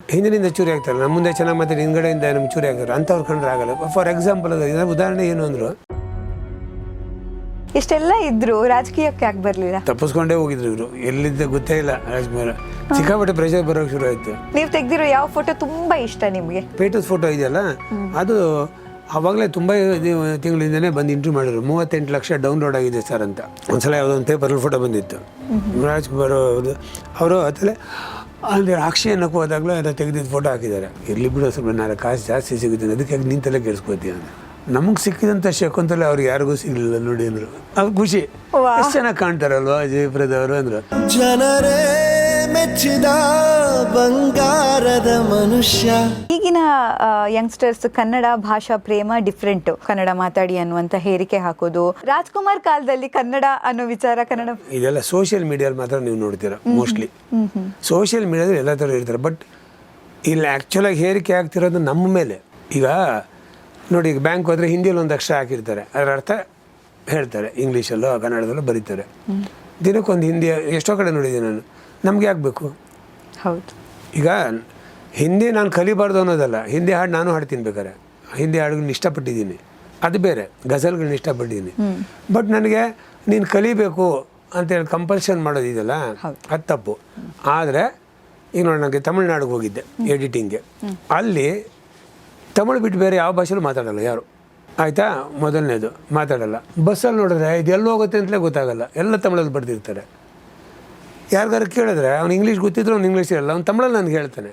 ಹಿಂದಿನಿಂದ ಚೂರಿ ಆಗ್ತಾರೆ, ನಮ್ಮ ಮುಂದೆ ಚೆನ್ನಾಗಿ ಮಾತಾಡಿ ಹಿಂದ್ಗಡೆಯಿಂದ ನಮ್ಗೆ ಚೂರಿ ಆಗ್ತಾರೆ, ಅಂಥವ್ರು ಕಂಡ್ರೆ ಆಗಲ್ಲ. ಫಾರ್ ಎಕ್ಸಾಂಪಲ್ ಅದು ಇದರ ಉದಾಹರಣೆ ಏನು ಅಂದರು, ಇಷ್ಟೆಲ್ಲ ಇದ್ರು ರಾಜಕೀಯಕ್ಕೆ ಯಾಕೆ ಬರಲಿಲ್ಲ? ತಪ್ಪಿಸ್ಕೊಂಡೇ ಹೋಗಿದ್ರು ಇವರು, ಎಲ್ಲಿದ್ದ ಗೊತ್ತೇ ಇಲ್ಲ. ರಾಜ್ಕುಮಾರ್ ಸಿಕ್ಕಾಪಟ್ಟೆ ಪ್ರೆಷರ್ ಬರೋಕ್ಕೆ ಶುರು ಆಯಿತು. ನೀವು ತೆಗ್ದಿರೋ ಯಾವ ಫೋಟೋ ತುಂಬಾ ಇಷ್ಟ ನಿಮಗೆ? ಪೇಟಸ್ ಫೋಟೋ ಇದೆಯಲ್ಲ, ಅದು ಆವಾಗಲೇ ತುಂಬ ತಿಂಗಳಿಂದನೇ ಬಂದು ಇಂಟ್ರ್ಯೂ ಮಾಡಿದ್ರು. 38 ಲಕ್ಷ ಡೌನ್ಲೋಡ್ ಆಗಿದೆ ಸರ್ ಅಂತ. ಒಂದ್ಸಲ ಯಾವುದೋ ಒಂದು ಪೇಪರಲ್ಲಿ ಫೋಟೋ ಬಂದಿತ್ತು. ರಾಜ್ಕುಮಾರ್ ಅವರು ಅದಲ್ಲೇ ಅಂದರೆ ಅಕ್ಷಯ ಅನ್ನಕ್ಕೆ ಹೋದಾಗಲೂ ಅದನ್ನು ತೆಗೆದಿದ್ದು ಫೋಟೋ ಹಾಕಿದ್ದಾರೆ. ಇರಲಿ ಬಿಡೋ, ಸ್ವಲ್ಪ ನಾನು ಕಾಸು ಜಾಸ್ತಿ ಸಿಗುತ್ತೆ, ಅದಕ್ಕೆ ನಿಂತಲ್ಲೇ ಕೆಡಿಸ್ಕೋತೀಯ ಅಂತ. ನಮಗೆ ಸಿಕ್ಕಿದಂಥ ಶಕುಂತಲೆ ಅವ್ರಿಗೆ ಯಾರಿಗೂ ಸಿಗಲಿಲ್ಲ ನೋಡಿ ಅಂದರು. ಅದು ಖುಷಿ, ಎಷ್ಟು ಚೆನ್ನಾಗಿ ಕಾಣ್ತಾರಲ್ವಾ ಜಯಪ್ರದ ಅವರು ಅಂದರು. ಜನರೇ ಮೆಚ್ಚಿದ ಬಂಗಾರದ ಮನುಷ್ಯ. ಈಗಿನ ಯಂಗ್ಸ್ಟರ್ಸ್ ಕನ್ನಡ ಭಾಷಾ ಪ್ರೇಮ ಡಿಫ್ರೆಂಟ್, ಕನ್ನಡ ಮಾತಾಡಿ ಅನ್ನುವಂಥ ಹೇರಿಕೆ ಹಾಕೋದು. ರಾಜ್ಕುಮಾರ್ ಕಾಲದಲ್ಲಿ ಕನ್ನಡ ಅನ್ನೋ ವಿಚಾರ, ಕನ್ನಡ ಇದೆಲ್ಲ ಸೋಷಿಯಲ್ ಮೀಡಿಯಲ್ಲಿ ಮಾತ್ರ ನೀವು ನೋಡ್ತೀರಾ ಮೋಸ್ಟ್ಲಿ. ಸೋಷಿಯಲ್ ಮೀಡಿಯಾದಲ್ಲಿ ಎಲ್ಲ ಥರ ಇರ್ತಾರೆ, ಬಟ್ ಇಲ್ಲಿ ಆ್ಯಕ್ಚುಲಾಗಿ ಹೇರಿಕೆ ಆಗ್ತಿರೋದು ನಮ್ಮ ಮೇಲೆ. ಈಗ ನೋಡಿ, ಈಗ ಬ್ಯಾಂಕ್ ಹೋದರೆ ಹಿಂದಿಯಲ್ಲಿ ಒಂದು ಅಕ್ಷರ ಹಾಕಿರ್ತಾರೆ, ಅದರ ಅರ್ಥ ಹೇಳ್ತಾರೆ, ಇಂಗ್ಲೀಷಲ್ಲೋ ಕನ್ನಡದಲ್ಲೋ ಬರೀತಾರೆ. ದಿನಕ್ಕೊಂದು ಹಿಂದಿ ಎಷ್ಟೋ ಕಡೆ ನೋಡಿದ್ದೀನಿ ನಾನು. ನಮ್ಗೆ ಆಗಬೇಕು. ಹೌದು. ಈಗ ಹಿಂದಿ ನಾನು ಕಲಿಬಾರ್ದು ಅನ್ನೋದಲ್ಲ, ಹಿಂದಿ ಹಾಡು ನಾನು ಹಾಡ್ತೀನಿ ಬೇಕಾರೆ, ಹಿಂದಿ ಹಾಡುಗಳನ್ನ ಇಷ್ಟಪಟ್ಟಿದ್ದೀನಿ, ಅದು ಬೇರೆ, ಗಜಲ್ಗಳನ್ನ ಇಷ್ಟಪಟ್ಟಿದ್ದೀನಿ. ಬಟ್ ನನಗೆ ನೀನು ಕಲಿಬೇಕು ಅಂತೇಳಿ ಕಂಪಲ್ಷನ್ ಮಾಡೋದಿದೆಯಲ್ಲ, ಅದು ತಪ್ಪು. ಆದರೆ ಈಗ ನೋಡಿ, ನನಗೆ ತಮಿಳ್ನಾಡಿಗೆ ಹೋಗಿದ್ದೆ ಎಡಿಟಿಂಗ್ಗೆ. ಅಲ್ಲಿ ತಮಿಳು ಬಿಟ್ಟು ಬೇರೆ ಯಾವ ಭಾಷೆಯಲ್ಲೂ ಮಾತಾಡಲ್ಲ ಯಾರು, ಆಯಿತಾ? ಮೊದಲನೇದು ಮಾತಾಡಲ್ಲ. ಬಸ್ಸಲ್ಲಿ ನೋಡಿದ್ರೆ ಇದೆಲ್ಲೋ ಹೋಗುತ್ತೆ ಅಂತಲೇ ಗೊತ್ತಾಗಲ್ಲ, ಎಲ್ಲ ತಮಿಳಲ್ಲಿ ಬರ್ದಿರ್ತಾರೆ. ಯಾರಿಗಾರು ಕೇಳಿದ್ರೆ ಅವ್ನು ಇಂಗ್ಲೀಷ್ ಗೊತ್ತಿದ್ರು ಅವ್ನು ಇಂಗ್ಲೀಷ್ ಹೇಳಲ್ಲ, ಅವ್ನು ತಮಿಳಲ್ಲಿ ನನಗೆ ಹೇಳ್ತಾನೆ.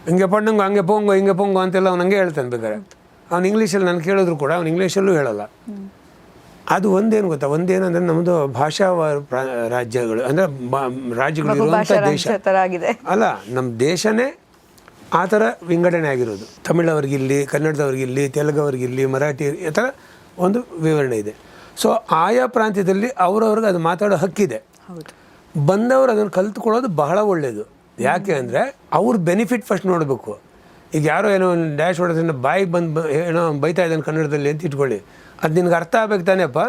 ಹಿಂಗೆ ಪಣ್ಣಂಗು ಹಂಗೆ ಪೊಂಗು ಹಿಂಗೆ ಪೊಂಗು ಅಂತೆಲ್ಲ ಅವ್ನು ಹಂಗೆ ಹೇಳ್ತಾನೆ ಬೇಕಾರೆ. ಅವ್ನು ಇಂಗ್ಲೀಷಲ್ಲಿ ನಾನು ಕೇಳಿದ್ರು ಕೂಡ ಅವ್ನು ಇಂಗ್ಲೀಷಲ್ಲೂ ಹೇಳಲ್ಲ. ಅದು ಒಂದೇನು ಗೊತ್ತಾ, ಒಂದೇನಂದರೆ ನಮ್ಮದು ಭಾಷಾವಾರು ರಾಜ್ಯಗಳು, ಅಂದರೆ ರಾಜ್ಯಗಳು ಇರುವಂಥ ದೇಶ ಅಲ್ಲ, ನಮ್ಮ ದೇಶನೇ ಆ ಥರ ವಿಂಗಡಣೆ ಆಗಿರೋದು. ತಮಿಳವ್ರಿಗಿಲ್ಲಿ, ಕನ್ನಡದವ್ರಿಗಿಲ್ಲಿ, ತೆಲುಗವ್ರಿಗಿಲ್ಲಿ, ಮರಾಠಿ, ಈ ಥರ ಒಂದು ವಿವರಣೆ ಇದೆ. ಸೊ ಆಯಾ ಪ್ರಾಂತ್ಯದಲ್ಲಿ ಅವ್ರವ್ರಿಗೆ ಅದು ಮಾತಾಡೋ ಹಕ್ಕಿದೆ. ಬಂದವರು ಅದನ್ನು ಕಲ್ತ್ಕೊಳ್ಳೋದು ಬಹಳ ಒಳ್ಳೆಯದು. ಯಾಕೆ ಅಂದರೆ ಅವ್ರ ಬೆನಿಫಿಟ್ ಫಸ್ಟ್ ನೋಡಬೇಕು. ಈಗ ಯಾರೋ ಏನೋ ಒಂದು ಡ್ಯಾಶ್ ಹೊಡೋದ್ರಿಂದ ಬಾಯಿಗೆ ಬಂದು ಏನೋ ಬೈತಾ ಇದ್ದಾನೆ ಕನ್ನಡದಲ್ಲಿ ಅಂತ ಇಟ್ಕೊಳ್ಳಿ, ಅದು ನಿನ್ಗೆ ಅರ್ಥ ಆಗ್ಬೇಕು ತಾನೇಪ್ಪ,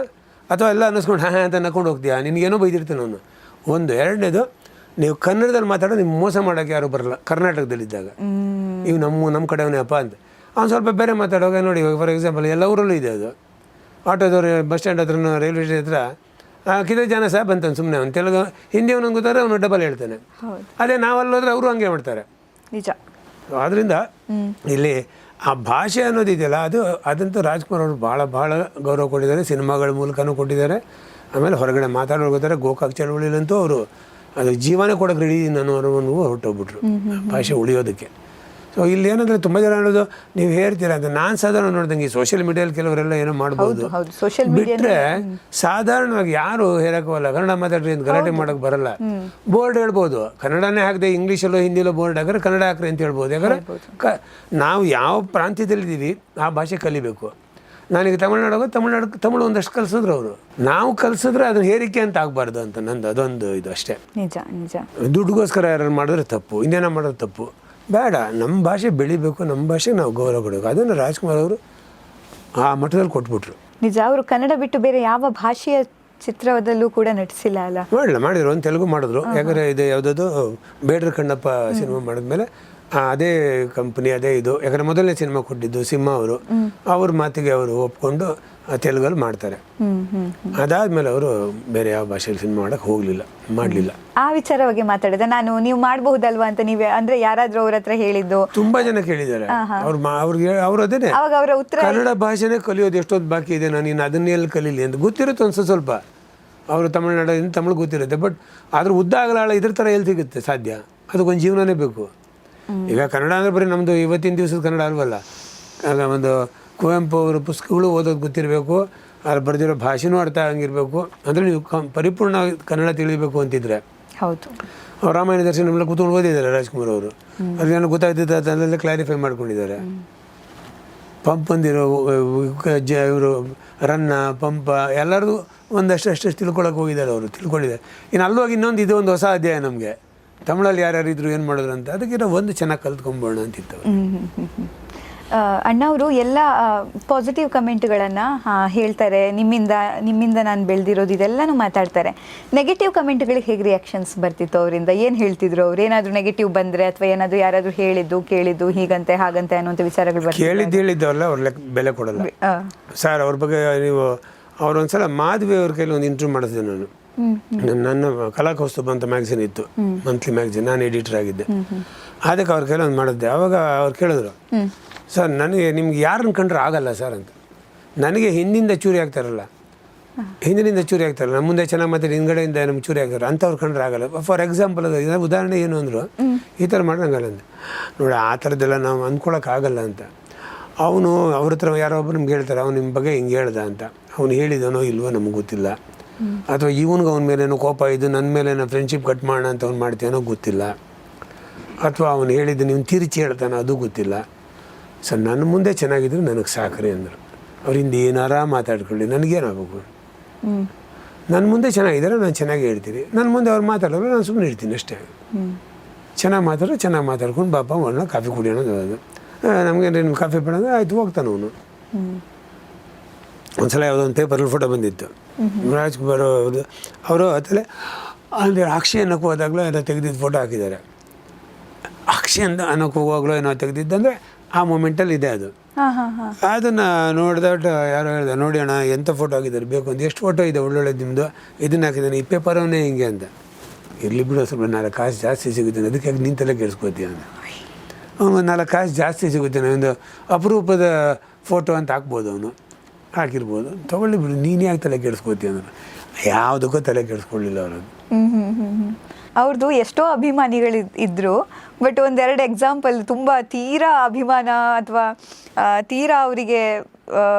ಅಥವಾ ಎಲ್ಲ ಅನ್ನಿಸ್ಕೊಂಡು ಹಾಂ ಅಂತ ನಕ್ಕೊಂಡು ಹೋಗ್ತೀಯಾ, ನಿನಗೇನೋ ಬೈದಿರ್ತಾನೆ ಅವನು. ಒಂದು. ಎರಡನೇದು, ನೀವು ಕನ್ನಡದಲ್ಲಿ ಮಾತಾಡೋ ನಿಮ್ಗೆ ಮೋಸ ಮಾಡೋಕ್ಕೆ ಯಾರೂ ಬರಲ್ಲ ಕರ್ನಾಟಕದಲ್ಲಿದ್ದಾಗ. ಇವು ನಮ್ಮ ಕಡೆಯವನೇ ಅಪ್ಪ ಅಂತ. ಅವ್ನು ಸ್ವಲ್ಪ ಬೇರೆ ಮಾತಾಡೋವಾಗ ನೋಡಿ, ಫಾರ್ ಎಕ್ಸಾಂಪಲ್ ಎಲ್ಲ ಊರಲ್ಲೂ ಇದೆ ಅದು. ಆಟೋದವ್ರು ಬಸ್ ಸ್ಟ್ಯಾಂಡ್ ಹತ್ರ, ರೈಲ್ವೆ ಸ್ಟೇಷನ್ ಹತ್ರ ಕಿದೇ ಜನ ಸಹ ಬಂತಾನೆ ಸುಮ್ಮನೆ. ಅವ್ನು ತೆಲುಗು ಹಿಂದಿ ಅವನಿಗೆ ಗೊತ್ತಾರೆ, ಅವನು ಡಬಲ್ ಹೇಳ್ತಾನೆ. ಅದೇ ನಾವಲ್ಲೋದ್ರೆ ಅವರು ಹಂಗೆ ಮಾಡ್ತಾರೆ. ನಿಜ. ಆದ್ದರಿಂದ ಇಲ್ಲಿ ಆ ಭಾಷೆ ಅನ್ನೋದಿದೆಯಲ್ಲ, ಅದಂತೂ ರಾಜ್ಕುಮಾರ್ ಅವರು ಭಾಳ ಗೌರವ ಕೊಟ್ಟಿದ್ದಾರೆ, ಸಿನಿಮಾಗಳ ಮೂಲಕನೂ ಕೊಟ್ಟಿದ್ದಾರೆ. ಆಮೇಲೆ ಹೊರಗಡೆ ಮಾತಾಡೋರು ಗೊತ್ತಾರೆ. ಗೋಕಾಕ್ ಚಳವಳಿಲಂತೂ ಅವರು ಅದು ಜೀವನೇ ಕೊಡೋಕೆ ರೆಡಿ ನಾನು ಅನ್ನೋ ಹೊರಟೋಗ್ಬಿಟ್ರು ಭಾಷೆ ಉಳಿಯೋದಕ್ಕೆ. ಸೊ ಇಲ್ಲಿ ಏನಂದರೆ ತುಂಬ ಜನ ಹೇಳೋದು ನೀವು ಹೇಳ್ತೀರಾ ಅಂತ. ನಾನು ಸಾಧಾರಣ ನೋಡ್ದಂಗೆ ಈ ಸೋಷಿಯಲ್ ಮೀಡಿಯಲ್ಲಿ ಕೆಲವರೆಲ್ಲ ಏನೋ ಮಾಡ್ಬೋದು, ಬಿಟ್ಟರೆ ಸಾಧಾರಣವಾಗಿ ಯಾರು ಹೇಳೋಕ್ಕಲ್ಲ. ಕನ್ನಡ ಮಾತಾಡ್ರಿ ಅಂತ ಗಲಾಟೆ ಮಾಡೋಕ್ಕೆ ಬರಲ್ಲ. ಬೋರ್ಡ್ ಹೇಳ್ಬೋದು, ಕನ್ನಡನೇ ಹಾಕದೆ ಇಂಗ್ಲೀಷಲ್ಲೋ ಹಿಂದಿಲೋ ಬೋರ್ಡ್ ಹಾಕಿದ್ರೆ ಕನ್ನಡ ಹಾಕ್ರಿ ಅಂತ ಹೇಳ್ಬೋದು. ಯಾಕಂದರೆ ನಾವು ಯಾವ ಪ್ರಾಂತ್ಯದಲ್ಲಿದ್ದೀವಿ ಆ ಭಾಷೆ ಕಲಿಬೇಕು. ನಾನೀಗ ತಮಿಳ್ನಾಡು ತಮಿಳು ಒಂದಷ್ಟು ಕಲಿಸಿದ್ರು ಅವರು. ನಾವು ಕಲಿಸಿದ್ರೆ ಅದನ್ನ ಹೇರಿಕೆ ಅಂತ ಆಗಬಾರ್ದು ಅಂತ ನಂದು ಅದೊಂದು ಇದು ಅಷ್ಟೇ. ನಿಜ ನಿಜ. ದುಡ್ಡುಗೋಸ್ಕರ ಯಾರು ಮಾಡಿದ್ರೆ ತಪ್ಪು, ಇನ್ನೇನೋ ಮಾಡೋದು ತಪ್ಪು. ಬೇಡ, ನಮ್ಮ ಭಾಷೆ ಬೆಳಿಬೇಕು, ನಮ್ಮ ಭಾಷೆಗೆ ನಾವು ಗೌರವ ಕೊಡಬೇಕು. ಅದನ್ನು ರಾಜ್ಕುಮಾರ್ ಅವರು ಆ ಮಟ್ಟದಲ್ಲಿ ಕೊಟ್ಬಿಟ್ರು. ನಿಜ. ಅವರು ಕನ್ನಡ ಬಿಟ್ಟು ಬೇರೆ ಯಾವ ಭಾಷೆಯ ಚಿತ್ರದಲ್ಲೂ ಕೂಡ ನಟಿಸಿಲ್ಲ ಅಲ್ಲ? ಮಾಡಿದ್ರು, ಒಂದು ತೆಲುಗು ಮಾಡಿದ್ರು. ಯಾಕಂದರೆ ಇದು ಯಾವುದದು ಬೇಡ್ರ ಕಣ್ಣಪ್ಪ ಸಿನಿಮಾ ಮಾಡಿದ್ಮೇಲೆ ಅದೇ ಕಂಪ್ನಿ ಅದೇ ಇದು. ಯಾಕಂದರೆ ಮೊದಲನೇ ಸಿನಿಮಾ ಕೊಟ್ಟಿದ್ದು ಸಿಂಹ ಅವರು, ಅವ್ರ ಮಾತಿಗೆ ಅವರು ಒಪ್ಕೊಂಡು ತೆಲುಗಲ್ಲಿ ಮಾಡ್ತಾರೆ. ಅದಾದಮೇಲೆ ಅವರು ಬೇರೆ ಯಾವ ಭಾಷೆಯಲ್ಲಿ ಸಿನಿಮಾ ಮಾಡೋಕ್ಕೆ ಮಾಡಲಿಲ್ಲ. ಆ ವಿಚಾರವಾಗಿ ಮಾತಾಡಿದೆ ನಾನು. ನೀವು ಮಾಡಬಹುದಲ್ವಾ ಅಂತ ನೀವೇ ಅಂದರೆ ಯಾರಾದರೂ ಅವ್ರ ಹತ್ರ ಹೇಳಿದ್ದು? ತುಂಬ ಜನ ಕೇಳಿದ್ದಾರೆ. ಅವ್ರು ಅದೇನೆ, ಅವಾಗ ಅವರ ಉತ್ತರ, ಕನ್ನಡ ಭಾಷೆನೇ ಕಲಿಯೋದು ಎಷ್ಟೊತ್ತು ಬಾಕಿ ಇದೆ, ನಾನು ಇನ್ನು ಅದನ್ನೇ ಎಲ್ಲಿ ಕಲೀಲಿ ಅಂತ. ಗೊತ್ತಿರುತ್ತೆ ಒಂದು ಸ್ವಲ್ಪ, ಅವರು ತಮಿಳ್ನಾಡಿಂದ ತಮಿಳು ಗೊತ್ತಿರುತ್ತೆ. ಬಟ್ ಆದರೂ ಉದ್ದ ಆಗಲಾಳ ಇದ್ರ ಥರ ಎಲ್ಲಿ ಸಿಗುತ್ತೆ ಸಾಧ್ಯ? ಅದಕ್ಕೊಂದು ಜೀವನನೇ ಬೇಕು. ಈಗ ಕನ್ನಡ ಅಂದರೆ ಬರೀ ನಮ್ಮದು ಇವತ್ತಿನ ದಿವಸದ ಕನ್ನಡ ಅಲ್ವಲ್ಲ. ಆಗ ಒಂದು ಕುವೆಂಪು ಅವರ ಪುಸ್ತಕಗಳು ಓದೋದು ಗೊತ್ತಿರಬೇಕು, ಅಲ್ಲಿ ಬರೆದಿರೋ ಭಾಷೆನೂ ಅರ್ಥ ಆಗಿರಬೇಕು. ಅಂದರೆ ನೀವು ಪರಿಪೂರ್ಣ ಕನ್ನಡ ತಿಳಿಬೇಕು ಅಂತಿದ್ರೆ. ಹೌದು. ಅವ್ರು ರಾಮಾಯಣ ದರ್ಶನ ಎಲ್ಲ ಕೂತ್ಕೊಂಡು ಓದಿದ್ದಾರೆ ರಾಜ್ಕುಮಾರ್ ಅವರು. ಅದೇನೋ ಗೊತ್ತಾಗ್ತಿದ್ದ ಅದನ್ನೆಲ್ಲ ಕ್ಲಾರಿಫೈ ಮಾಡ್ಕೊಂಡಿದ್ದಾರೆ. ಪಂಪ್ ಅಂದಿರೋ ಇವರು ರನ್ನ ಪಂಪ ಎಲ್ಲರದು ಒಂದಷ್ಟು ತಿಳ್ಕೊಳಕ್ಕೆ ಹೋಗಿದ್ದಾರೆ ಅವರು, ತಿಳ್ಕೊಂಡಿದ್ದಾರೆ. ಇನ್ನು ಅಲ್ಲೋಗಿ ಇನ್ನೊಂದು ಇದು ಒಂದು ಹೊಸ ಅಧ್ಯಾಯ ನಮಗೆ. ತಮಿಳಲ್ಲಿ ಯಾರ್ಯಾರು ಇದ್ರು ಏನು ಮಾಡಿದ್ರು ಅಂತ, ಅದಕ್ಕಿಂತ ಒಂದು ಚೆನ್ನಾಗಿ ಕಲ್ತ್ಕೊಂಬೋಣ ಅಂತಿತ್ತು. ಅಣ್ಣವರು ಎಲ್ಲ ಪಾಸಿಟಿವ್ ಕಮೆಂಟ್ಗಳನ್ನು ಹೇಳ್ತಾರೆ, ನಿಮ್ಮಿಂದ ನಾನು ಬೆಳೆದಿರೋದು ಇದೆಲ್ಲನೂ ಮಾತಾಡ್ತಾರೆ. ನೆಗೆಟಿವ್ ಕಮೆಂಟ್ಗಳಿಗೆ ಹೇಗೆ ರಿಯಾಕ್ಷನ್ಸ್ ಬರ್ತಿತ್ತು ಅವರಿಂದ? ಏನು ಹೇಳ್ತಿದ್ರು ಅವ್ರು? ಏನಾದರೂ ನೆಗೆಟಿವ್ ಬಂದರೆ ಅಥವಾ ಏನಾದರೂ ಯಾರಾದರೂ ಕೇಳಿದ್ದು ಹೀಗಂತೆ ಹಾಗಂತೆ ಅನ್ನೋಂಥ ವಿಚಾರಗಳು ಬರ್ತಿತ್ತು? ಹೇಳಿದ್ದವಲ್ಲ ಅವ್ರ ಬೆಲೆ ಕೊಡಲ್ಲ ಸರ್. ಅವ್ರ ಬಗ್ಗೆ ನೀವು ಅವ್ರೊಂದ್ಸಲ ಮಾಧವಿ ಅವ್ರ ಕೈಲಿ ಒಂದು ಇಂಟರ್ವ್ಯೂ ಮಾಡಿಸಿದೆ ನಾನು. ನನ್ನ ಕಲಾಕೌಸ್ತುಭ ಅಂತ ಮ್ಯಾಗ್ಝಿನ್ ಇತ್ತು, ಮಂತ್ಲಿ ಮ್ಯಾಗ್ಝಿನ್, ನಾನು ಎಡಿಟರ್ ಆಗಿದ್ದೆ. ಅದಕ್ಕೆ ಅವ್ರ ಕೈಲಿ ಒಂದು ಮಾಡಿದ್ದೆ. ಅವಾಗ ಅವ್ರು ಕೇಳಿದ್ರು, ಸರ್ ನನಗೆ ನಿಮ್ಗೆ ಯಾರನ್ನ ಕಂಡ್ರೆ ಆಗಲ್ಲ ಸರ್ ಅಂತ. ನನಗೆ ಹಿಂದಿಂದ ಚೂರಿ ಆಗ್ತಾರಲ್ಲ, ಹಿಂದಿನಿಂದ ಚೂರಿ ಆಗ್ತಾರಲ್ಲ, ನಮ್ಮ ಮುಂದೆ ಚೆನ್ನಾಗಿ ಮಾತಾಡಿ ಹಿಂದ್ಗಡೆಯಿಂದ ನಮ್ಗೆ ಚೂರಿ ಆಗ್ತಾರೆ ಅಂಥವ್ರು ಕಂಡ್ರೆ ಆಗಲ್ಲ. ಫಾರ್ ಎಕ್ಸಾಂಪಲ್ ಅದು ಇದರ ಉದಾಹರಣೆ ಏನು ಅಂದರು, ಈ ಥರ ಮಾಡೋಂಗಲ್ಲ ಅಂತ. ನೋಡಿ ಆ ಥರದ್ದೆಲ್ಲ ನಾವು ಅಂದ್ಕೊಳಕ್ಕಾಗಲ್ಲ ಅಂತ. ಅವನು ಅವ್ರ ಹತ್ರ ಯಾರೋ ಒಬ್ಬರು ನಮ್ಗೆ ಹೇಳ್ತಾರೆ, ಅವ್ನು ನಿಮ್ಮ ಬಗ್ಗೆ ಹಿಂಗೆ ಹೇಳ್ದ ಅಂತ. ಅವ್ನು ಹೇಳಿದನೋ ಇಲ್ವೋ ನಮ್ಗೆ ಗೊತ್ತಿಲ್ಲ. ಅಥವಾ ಇವನಿಗೆ ಅವನ ಮೇಲೇನೋ ಕೋಪ ಇದು, ನನ್ನ ಮೇಲೇನೋ ಫ್ರೆಂಡ್ಶಿಪ್ ಕಟ್ ಮಾಡೋಣ ಅಂತ ಅವ್ನು ಮಾಡ್ತೀನೋ ಗೊತ್ತಿಲ್ಲ. ಅಥವಾ ಅವನು ಹೇಳಿದ್ದು ನೀವು ತಿರುಚಿ ಹೇಳ್ತಾನೆ ಅದು ಗೊತ್ತಿಲ್ಲ. ಸರ್ ನನ್ನ ಮುಂದೆ ಚೆನ್ನಾಗಿದ್ರು ನನಗೆ ಸಾಕ್ರಿ ಅಂದರು. ಅವರಿಂದ ಏನಾರ ಮಾತಾಡ್ಕೊಳ್ಳಿ, ನನಗೇನಾಗಬೇಕು. ನನ್ನ ಮುಂದೆ ಚೆನ್ನಾಗಿದ್ದಾರೆ ನಾನು ಚೆನ್ನಾಗಿ ಹೇಳ್ತೀನಿ, ನನ್ನ ಮುಂದೆ ಅವ್ರು ಮಾತಾಡೋರು ನಾನು ಸುಮ್ಮನೆ ಇರ್ತೀನಿ ಅಷ್ಟೇ. ಚೆನ್ನಾಗಿ ಮಾತಾಡ್ಕೊಂಡು ಬಾಪ ಒಳ್ಳೆ ಕಾಫಿ ಕುಡಿಯೋಣ. ಅದು ನಮಗೆ ನಿಮ್ಮ ಕಾಫಿ ಬೇಡ ಆಯಿತು ಹೋಗ್ತಾನೆ ಅವನು. ಒಂದ್ಸಲ ಯಾವುದೋ ಒಂದು ಪೇಪರಲ್ಲಿ ಫೋಟೋ ಬಂದಿತ್ತು, ರಾಜ್ಕುಮಾರ್ ಅವರು ಅದಲ್ಲೇ ಅಂದರೆ ಅಕ್ಷಿ ಅನ್ನೋಕ್ಕೆ ಹೋದಾಗಲೂ ಏನೋ ತೆಗೆದಿದ್ದು ಫೋಟೋ ಹಾಕಿದ್ದಾರೆ. ಅಕ್ಷಿ ಅನ್ನೋಕ್ಕೆ ಹೋಗುವಾಗಲೂ ಏನೋ ತೆಗೆದಿದ್ದಂದರೆ ಆ ಮೂಮೆಂಟಲ್ಲಿ ಇದೆ ಅದು. ಅದನ್ನು ನೋಡಿದಟ್ಟು ಯಾರೋ ಹೇಳಿದೆ, ನೋಡಿ ಅಣ್ಣ ಎಂಥ ಫೋಟೋ ಹಾಕಿದ್ದಾರೆ ಬೇಕು ಅಂತ. ಎಷ್ಟು ಫೋಟೋ ಇದೆ ಒಳ್ಳೊಳ್ಳೆ ನಿಮ್ಮದು, ಇದನ್ನು ಹಾಕಿದ್ದಾನೆ, ಈ ಪೇಪರವನ್ನೇ ಹಿಂಗೆ ಅಂತ. ಇರಲಿ ಬಿಡೋ, ಸ್ವಲ್ಪ 4 ಕಾಸು ಜಾಸ್ತಿ ಸಿಗುತ್ತೆ, ಅದಕ್ಕೆ ನಿಂತಲ್ಲೇ ಕೆಡಿಸ್ಕೋತೀಯ ಅಂತ. ಅವನು 4 ಕಾಸು ಜಾಸ್ತಿ ಸಿಗುತ್ತೆ, ಒಂದು ಅಪರೂಪದ ಫೋಟೋ ಅಂತ ಹಾಕ್ಬೋದು, ಅವನು ಹಾಕಿರ್ಬೋದು, ತೊಗೊಳ್ಳಿ ಬಿಡು, ನೀನು ಯಾಕೆ ತಲೆ ಕೆಡಿಸ್ಕೋತೀಯ ಅಂದ್ರೆ ಯಾವುದಕ್ಕೂ ತಲೆ ಕೆಡಿಸ್ಕೊಳ್ಳಿಲ್ಲ ಅವರದ್ದು. ಅವ್ರದ್ದು ಎಷ್ಟೋ ಅಭಿಮಾನಿಗಳು ಇದ್ದರು, ಬಟ್ ಒಂದೆರಡು ಎಕ್ಸಾಂಪಲ್ ತುಂಬ ತೀರಾ ಅಭಿಮಾನ ಅಥವಾ ತೀರಾ ಅವರಿಗೆ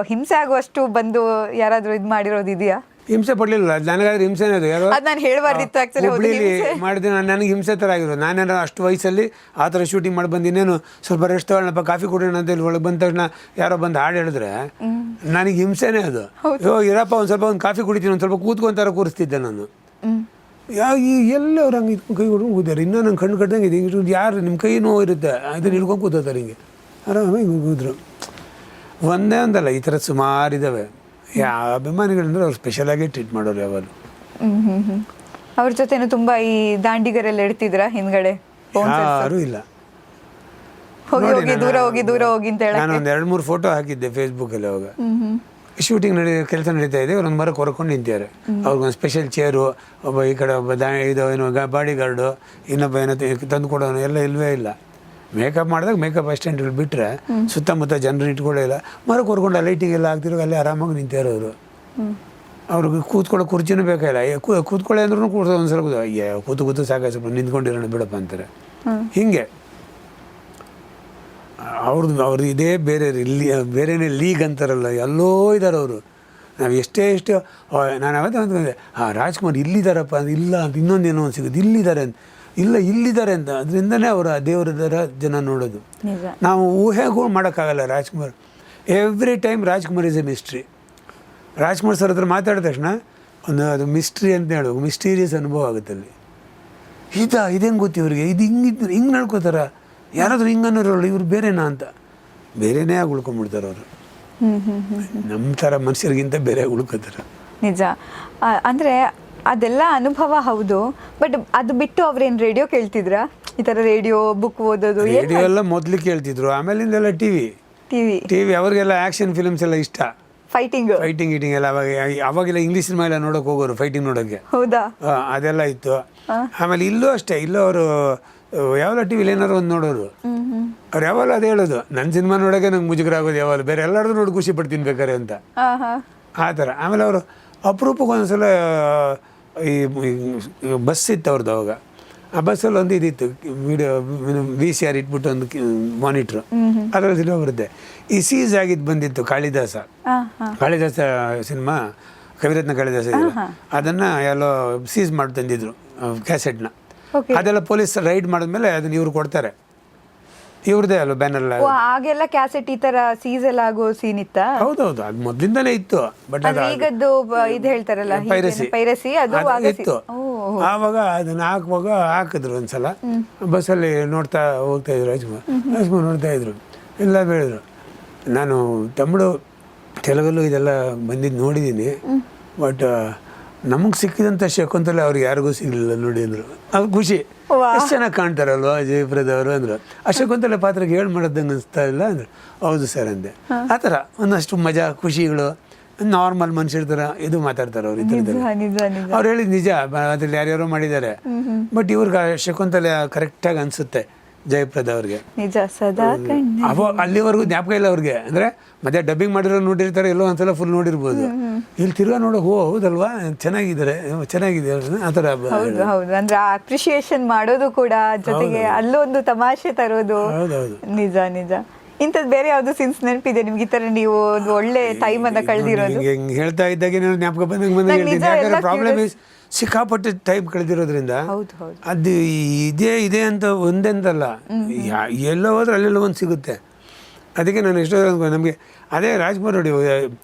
ಹಿಂಸೆ ಆಗುವಷ್ಟು ಬಂದು ಯಾರಾದರೂ ಇದು ಮಾಡಿರೋದು ಇದೆಯಾ? ಹಿಂಸೆ ಪಡಲಿಲ್ಲ, ನನಗಾದ್ರೆ ಹಿಂಸೆನೇ ಅದು. ಯಾರೋ ಅದು ನಾನು ಹೇಳಬಾರ್ದಿತ್ತು ಆ್ಯಕ್ಚುಲಿ. ಹುಬ್ಳಿಲಿ ಮಾಡಿದೆ, ನನಗೆ ಹಿಂಸೆ ಥರ ಆಗಿರೋದು. ನಾನೇನೋ ಅಷ್ಟು ವಯಸ್ಸಲ್ಲಿ ಆ ಥರ ಶೂಟಿಂಗ್ ಮಾಡಿ ಬಂದಿನೇನು ಸ್ವಲ್ಪ ರೆಸ್ಟ್ ತಗೊಳ್ಳೋಣಪ್ಪ ಕಾಫಿ ಕುಡಿಯೋಣ ಅಂತ ಇಲ್ಲಿ ಒಳಗೆ ಬಂದ ತಕ್ಷಣ ಯಾರೋ ಬಂದು ಹಾಡು ಹೇಳಿದ್ರೆ ನನಗೆ ಹಿಂಸೆನೇ ಅದು. ಇರಪ್ಪ ಒಂದು ಸ್ವಲ್ಪ ಒಂದು ಕಾಫಿ ಕುಡಿತೀನಿ, ಒಂದು ಸ್ವಲ್ಪ ಕೂತ್ಕೊಂತಾರ ಕೂರಿಸ್ತಿದ್ದೆ ನಾನು. ಎಲ್ಲವ್ರು ಹಂಗೆ ಕೈ ಹೊಡ್ಕೊಂಡು ಕೂತಾರೆ. ಇನ್ನೂ ನಂಗೆ ಕಣ್ಣು ಕಟ್ಟಂಗೆ ಇದೆ. ಹಿಂಗೆ ಯಾರು ನಿಮ್ಮ ಕೈ ನೋವು ಇರುತ್ತೆ ಅದನ್ನು ಹಿಡ್ಕೊಂಡು ಕೂತಾರೆ ಹಿಂಗೆ ಆರಾಮಾಗಿ ಕೂದ್ರು. ಒಂದೇ ಒಂದಲ್ಲ, ಈ ಥರ ಸುಮಾರು ಇದ್ದಾವೆ. ಯಾವ ಅಭಿಮಾನಿಗಳಂದ್ರೆ ಅವ್ರು ಸ್ಪೆಷಲಾಗಿ ಟ್ರೀಟ್ ಮಾಡೋರು ಯಾವಾಗ. ಅವ್ರ ಜೊತೆನೂ ತುಂಬ ಈ ದಾಂಡಿಗರೆಲ್ಲ ಇಡ್ತಿದ್ರ ಹಿಂದ್ಗಡೆ? ಯಾರೂ ಇಲ್ಲ. ಹೋಗಿ ದೂರ ಹೋಗಿ ಅಂತ ಹೇಳಿ ನಾನು ಒಂದು 2-3 ಫೋಟೋ ಹಾಕಿದ್ದೆ ಫೇಸ್ಬುಕ್ಕಲ್ಲಿ. ಅವಾಗ ಶೂಟಿಂಗ್ ಕೆಲಸ ನಡೀತಾ ಇದೆ, ಒಂದು ಮರ ಕೊರ್ಕೊಂಡು ನಿಂತಿದ್ದಾರೆ. ಅವ್ರಿಗೊಂದು ಸ್ಪೆಷಲ್ ಚೇರು, ಒಬ್ಬ ಈ ಕಡೆ ಒಬ್ಬ ಇದು ಏನೋ ಬಾಡಿ ಗಾರ್ಡು, ಇನ್ನೊಬ್ಬ ಏನೋ ತಂದು ಕೊಡೋನು ಎಲ್ಲ ಇಲ್ಲವೇ ಇಲ್ಲ. ಮೇಕಪ್ ಮಾಡಿದಾಗ ಮೇಕಪ್ ಅಸಿಸ್ಟೆಂಟ್ಗಳು ಬಿಟ್ಟರೆ ಸುತ್ತಮುತ್ತ ಜನರು ಇಟ್ಕೊಳ್ಳಿಲ್ಲ. ಮರ ಕೊರ್ಕೊಂಡು ಲೈಟಿಂಗ್ ಎಲ್ಲ ಆಗ್ತಿರೋ ಅಲ್ಲೇ ಆರಾಮಾಗಿ ನಿಂತಿರೋರು. ಅವ್ರಿಗೆ ಕೂತ್ಕೊಳ್ಳೋ ಕುರ್ಚಿನೂ ಬೇಕಾಗಿಲ್ಲ. ಕೂತ್ಕೊಳ್ಳಿ ಅಂದ್ರೂ ಕೂರ್ಸೋ ಒಂದ್ಸಲ ಕೂತು ಸಾಕಾಗ ಸ್ವಲ್ಪ ನಿಂತ್ಕೊಂಡಿರೋಣ ಬಿಡಪ್ಪ ಅಂತಾರೆ. ಹೀಗೆ ಅವ್ರದ್ದು ಇದೇ ಬೇರೆನೇ ಲೀಗ್ ಅಂತಾರಲ್ಲ, ಎಲ್ಲೋ ಇದ್ದಾರೆ ಅವರು. ನಾವು ಎಷ್ಟೇ ನಾನು ಅವತ್ತೇ ಅಂದ್ಕೊಂಡೆ, ರಾಜ್ಕುಮಾರ್ ಇಲ್ಲಿದ್ದಾರಪ್ಪ ಅಂತ. ಇಲ್ಲ ಅಂತ ಇನ್ನೊಂದೇನೋ ಒಂದು ಸಿಗುತ್ತೆ, ಇಲ್ಲಿದ್ದಾರೆ ಅಂತ. ಇಲ್ಲಿದ್ದಾರೆ ಅಂತ. ಅದರಿಂದನೇ ಅವರ ದೇವರ ಥರ ಜನ ನೋಡೋದು. ನಾವು ಊಹೆಗೂ ಮಾಡೋಕ್ಕಾಗಲ್ಲ. Rajkumar every time Rajkumar is A mystery. Rajkumar sir ಹತ್ರ ಮಾತಾಡಿದ ತಕ್ಷಣ ಅದು ಮಿಸ್ಟ್ರಿ ಅಂತ ಹೇಳುವ ಮಿಸ್ಟೀರಿಯಸ್ ಅನುಭವ ಆಗುತ್ತೆ ಅಲ್ಲಿ. ಇದೇನು ಗೊತ್ತು ಇವ್ರಿಗೆ, ಇದು ಹಿಂಗೆ ನಡ್ಕೋತಾರ, ಯಾರಾದರೂ ಹಿಂಗೆ ಅನ್ನೋರು ಇವ್ರು ಬೇರೆನಾ ಅಂತ. ಬೇರೆನೇ ಆಗಿ ಉಳ್ಕೊಂಡ್ಬಿಡ್ತಾರೆ ಅವರು. ನಮ್ಮ ಥರ ಮನುಷ್ಯರಿಗಿಂತ ಬೇರೆ ಉಳ್ಕೋತಾರೆ. ನಿಜ. ಅಂದರೆ ಅದೆಲ್ಲ ಅನುಭವ ಹೌದು, ಬಟ್ ಅದು ಬಿಟ್ಟು ಅವ್ರೇನು ರೇಡಿಯೋ ಕೇಳ್ತಿದ್ರಾ? ಈ ಥರ ರೇಡಿಯೋ, ಬುಕ್ ಓದೋದು? ರೇಡಿಯೋ ಎಲ್ಲ ಮೊದಲು ಕೇಳ್ತಿದ್ರು, ಆಮೇಲಿಂದೆಲ್ಲ ಟಿವಿ. ಅವ್ರಿಗೆಲ್ಲ ಆ್ಯಕ್ಷನ್ ಫಿಲ್ಮ್ಸ್ ಎಲ್ಲ ಇಷ್ಟ. ಫೈಟಿಂಗ್ ಎಲ್ಲ ಅವಾಗೆಲ್ಲ ಇಂಗ್ಲೀಷ್ ಸಿನಿಮಾ ಎಲ್ಲ ನೋಡೋಕೆ ಹೋಗೋರು, ಫೈಟಿಂಗ್ ನೋಡೋಕ್ಕೆ. ಹೌದಾ? ಅದೆಲ್ಲ ಇತ್ತು. ಆಮೇಲೆ ಇಲ್ಲೂ ಅಷ್ಟೇ, ಇಲ್ಲೂ ಅವರು ಯಾವೆಲ್ಲ ಟಿ ವಿಲಿ ಏನಾರು ಒಂದು ನೋಡೋರು. ಅವ್ರು ಯಾವಾಗ ಅದೇ ಹೇಳೋದು, ನನ್ನ ಸಿನಿಮಾ ನೋಡೋಕೆ ನಂಗೆ ಮುಜುಗರ ಆಗೋದು, ಯಾವಾಗ ಬೇರೆ ಎಲ್ಲರದು ನೋಡಿ ಖುಷಿ ಪಡ್ತೀನಿ ಬೇಕಾರೆ ಅಂತ ಆ ಥರ. ಆಮೇಲೆ ಅವರು ಅಪರೂಪಕ್ಕೆ ಒಂದ್ಸಲ ಈ ಬಸ್ ಇತ್ತು ಅವ್ರದ್ದು. ಅವಾಗ ಆ ಬಸ್ಸಲ್ಲಿ ಒಂದು ಇದಿತ್ತು, ವಿಡಿಯೋ VCR ಇಟ್ಬಿಟ್ಟು ಒಂದು ಮಾನಿಟ್ರು, ಅದರಲ್ಲಿ ಸಿನಿಮಾ ಬರುತ್ತೆ. ಈ ಸೀಸ್ ಆಗಿದ್ದು ಬಂದಿತ್ತು ಕಾಳಿದಾಸ ಸಿನಿಮಾ, ಕವಿರತ್ನ ಕಾಳಿದಾಸ, ಅದನ್ನು ಎಲ್ಲೋ ಸೀಸ್ ಮಾಡಿ ತಂದಿದ್ರು ಕ್ಯಾಸೆಟ್ನ. ಅದೆಲ್ಲ ಪೊಲೀಸ್ ರೈಡ್ ಮಾಡಿದ್ಮೇಲೆ ಅದನ್ನ ಇವ್ರು ಕೊಡ್ತಾರೆ. ಇವ್ರದೇ ಅಲ್ವ ಬ್ಯಾನರ್. ಆಗೆಲ್ಲ ಕ್ಯಾಸೆಟ್ ಈ ತರ ಸೀಸ್ ಎಲ್ಲ ಆಗೋ ಸೀನ್ ಇತ್ತ? ಹೌದೌದು, ಅದು ಮೊದಲಿಂದನೇ ಇತ್ತು. ಬಟ್ ಈಗದ್ದು ಇದು ಹೇಳ್ತಾರಲ್ಲ ಪೈರಸಿ ಅದು ಇತ್ತು. ಆವಾಗ ಅದನ್ನ ಹಾಕುವಾಗ ಹಾಕಿದ್ರು ಒಂದ್ಸಲ ಬಸ್ಸಲ್ಲಿ ಹೋಗ್ತಾ ಇದ್ರು. ರಾಜ್ಕುಮಾರ್ ನೋಡ್ತಾ ಇದ್ರು, ಎಲ್ಲ ಬೆಳೆದ್ರು. ನಾನು ತಮಿಳು ತೆಲುಗಲ್ಲೂ ಇದೆಲ್ಲ ಬಂದಿದ್ದು ನೋಡಿದ್ದೀನಿ. ಬಟ್ ನಮಗೆ ಸಿಕ್ಕಿದಂಥ ಶಕುಂತಲೆ ಅವ್ರಿಗೆ ಯಾರಿಗೂ ಸಿಗಲಿಲ್ಲ ನೋಡಿ ಅಂದರು. ಅದು ಖುಷಿ. ಎಷ್ಟು ಚೆನ್ನಾಗಿ ಕಾಣ್ತಾರಲ್ವ ಜಯಪ್ರದ ಅವರು ಅಂದರು. ಆ ಶಕುಂತಲೆ ಪಾತ್ರಕ್ಕೆ ಹೇಳಿ ಮಾಡೋದಂಗೆ ಅನಿಸ್ತಾ ಇಲ್ಲ ಅಂದರು. ಹೌದು ಸರ್ ಅಂದೆ. ಆ ಥರ ಒಂದಷ್ಟು ಮಜಾ ಖುಷಿಗಳು ನಾರ್ಮಲ್ ಮನುಷ್ಯರ ಥರ ಇದು ಮಾತಾಡ್ತಾರೆ ಅವ್ರು. ಈ ಥರದಲ್ಲಿ ಅವ್ರು ಹೇಳಿದ ನಿಜ, ಅದ್ರಲ್ಲಿ ಯಾರ್ಯಾರೋ ಮಾಡಿದ್ದಾರೆ. ಬಟ್ ಇವ್ರಿಗೆ ಶಕುಂತಲೆ ಕರೆಕ್ಟಾಗಿ ಅನಿಸುತ್ತೆ ಜಯಪ್ರದ ಅವ್ರಿಗೆ. ನಿಜ ಸದಾ ಅಲ್ಲಿವರೆಗೂ ಜ್ಞಾಪಕ ಇಲ್ಲ ಅವ್ರಿಗೆ. ಅಂದರೆ ಮತ್ತೆ ಡಬ್ಬಿಂಗ್ ಮಾಡಿರೋ ನೋಡಿರ್ತಾರೆ, ಎಲ್ಲೋ ಒಂದ್ಸಲ ಫುಲ್ ನೋಡಿರ್ಬೋದು. ಇಲ್ಲಿ ತಿರ್ಗಾ ನೋಡೋಕೆ ಹೌದಲ್ವಾ ಚೆನ್ನಾಗಿದ್ದಾರೆ, ಚೆನ್ನಾಗಿದೆ ಆ ಥರ. ಹೌದು, ಅಂದ್ರೆ ಅಪ್ರಿಶಿಯೇಷನ್ ಮಾಡೋದು ಕೂಡ, ಜೊತೆಗೆ ಅಲ್ಲೊಂದು ತಮಾಷೆ ತರೋದು. ನಿಜ ನಿಜ. ಇಂಥದ್ದು ಬೇರೆ ಯಾವ್ದು ಸೀನ್ಸ್ ನೆನಪಿದೆ ನಿಮ್ಗೆ ಈ ತರ ನೀವು ಒಂದು ಒಳ್ಳೆ ಟೈಮ್ ಅನ್ನ ಕಳೆದಿರೋದು? ಹೇಳ್ತಾ ಇದ್ದಾಗೆ ಜ್ಞಾಪಕ ಬಂದಂಗೆ ಪ್ರಾಬ್ಲಮ್ ಸಿಕ್ಕಾಪಟ್ಟೆ ಟೈಮ್ ಕಳೆದಿರೋದ್ರಿಂದ ಅದು ಇದೆ ಅಂತ ಒಂದೆಂದಲ್ಲ, ಎಲ್ಲೋ ಹೋದ್ರೆ ಅಲ್ಲೆಲ್ಲ ಒಂದು ಸಿಗುತ್ತೆ. ಅದಕ್ಕೆ ನಾನು ಎಷ್ಟೋ ನಮಗೆ ಅದೇ ರಾಜ್ಕುಮಾರ್ ನೋಡಿ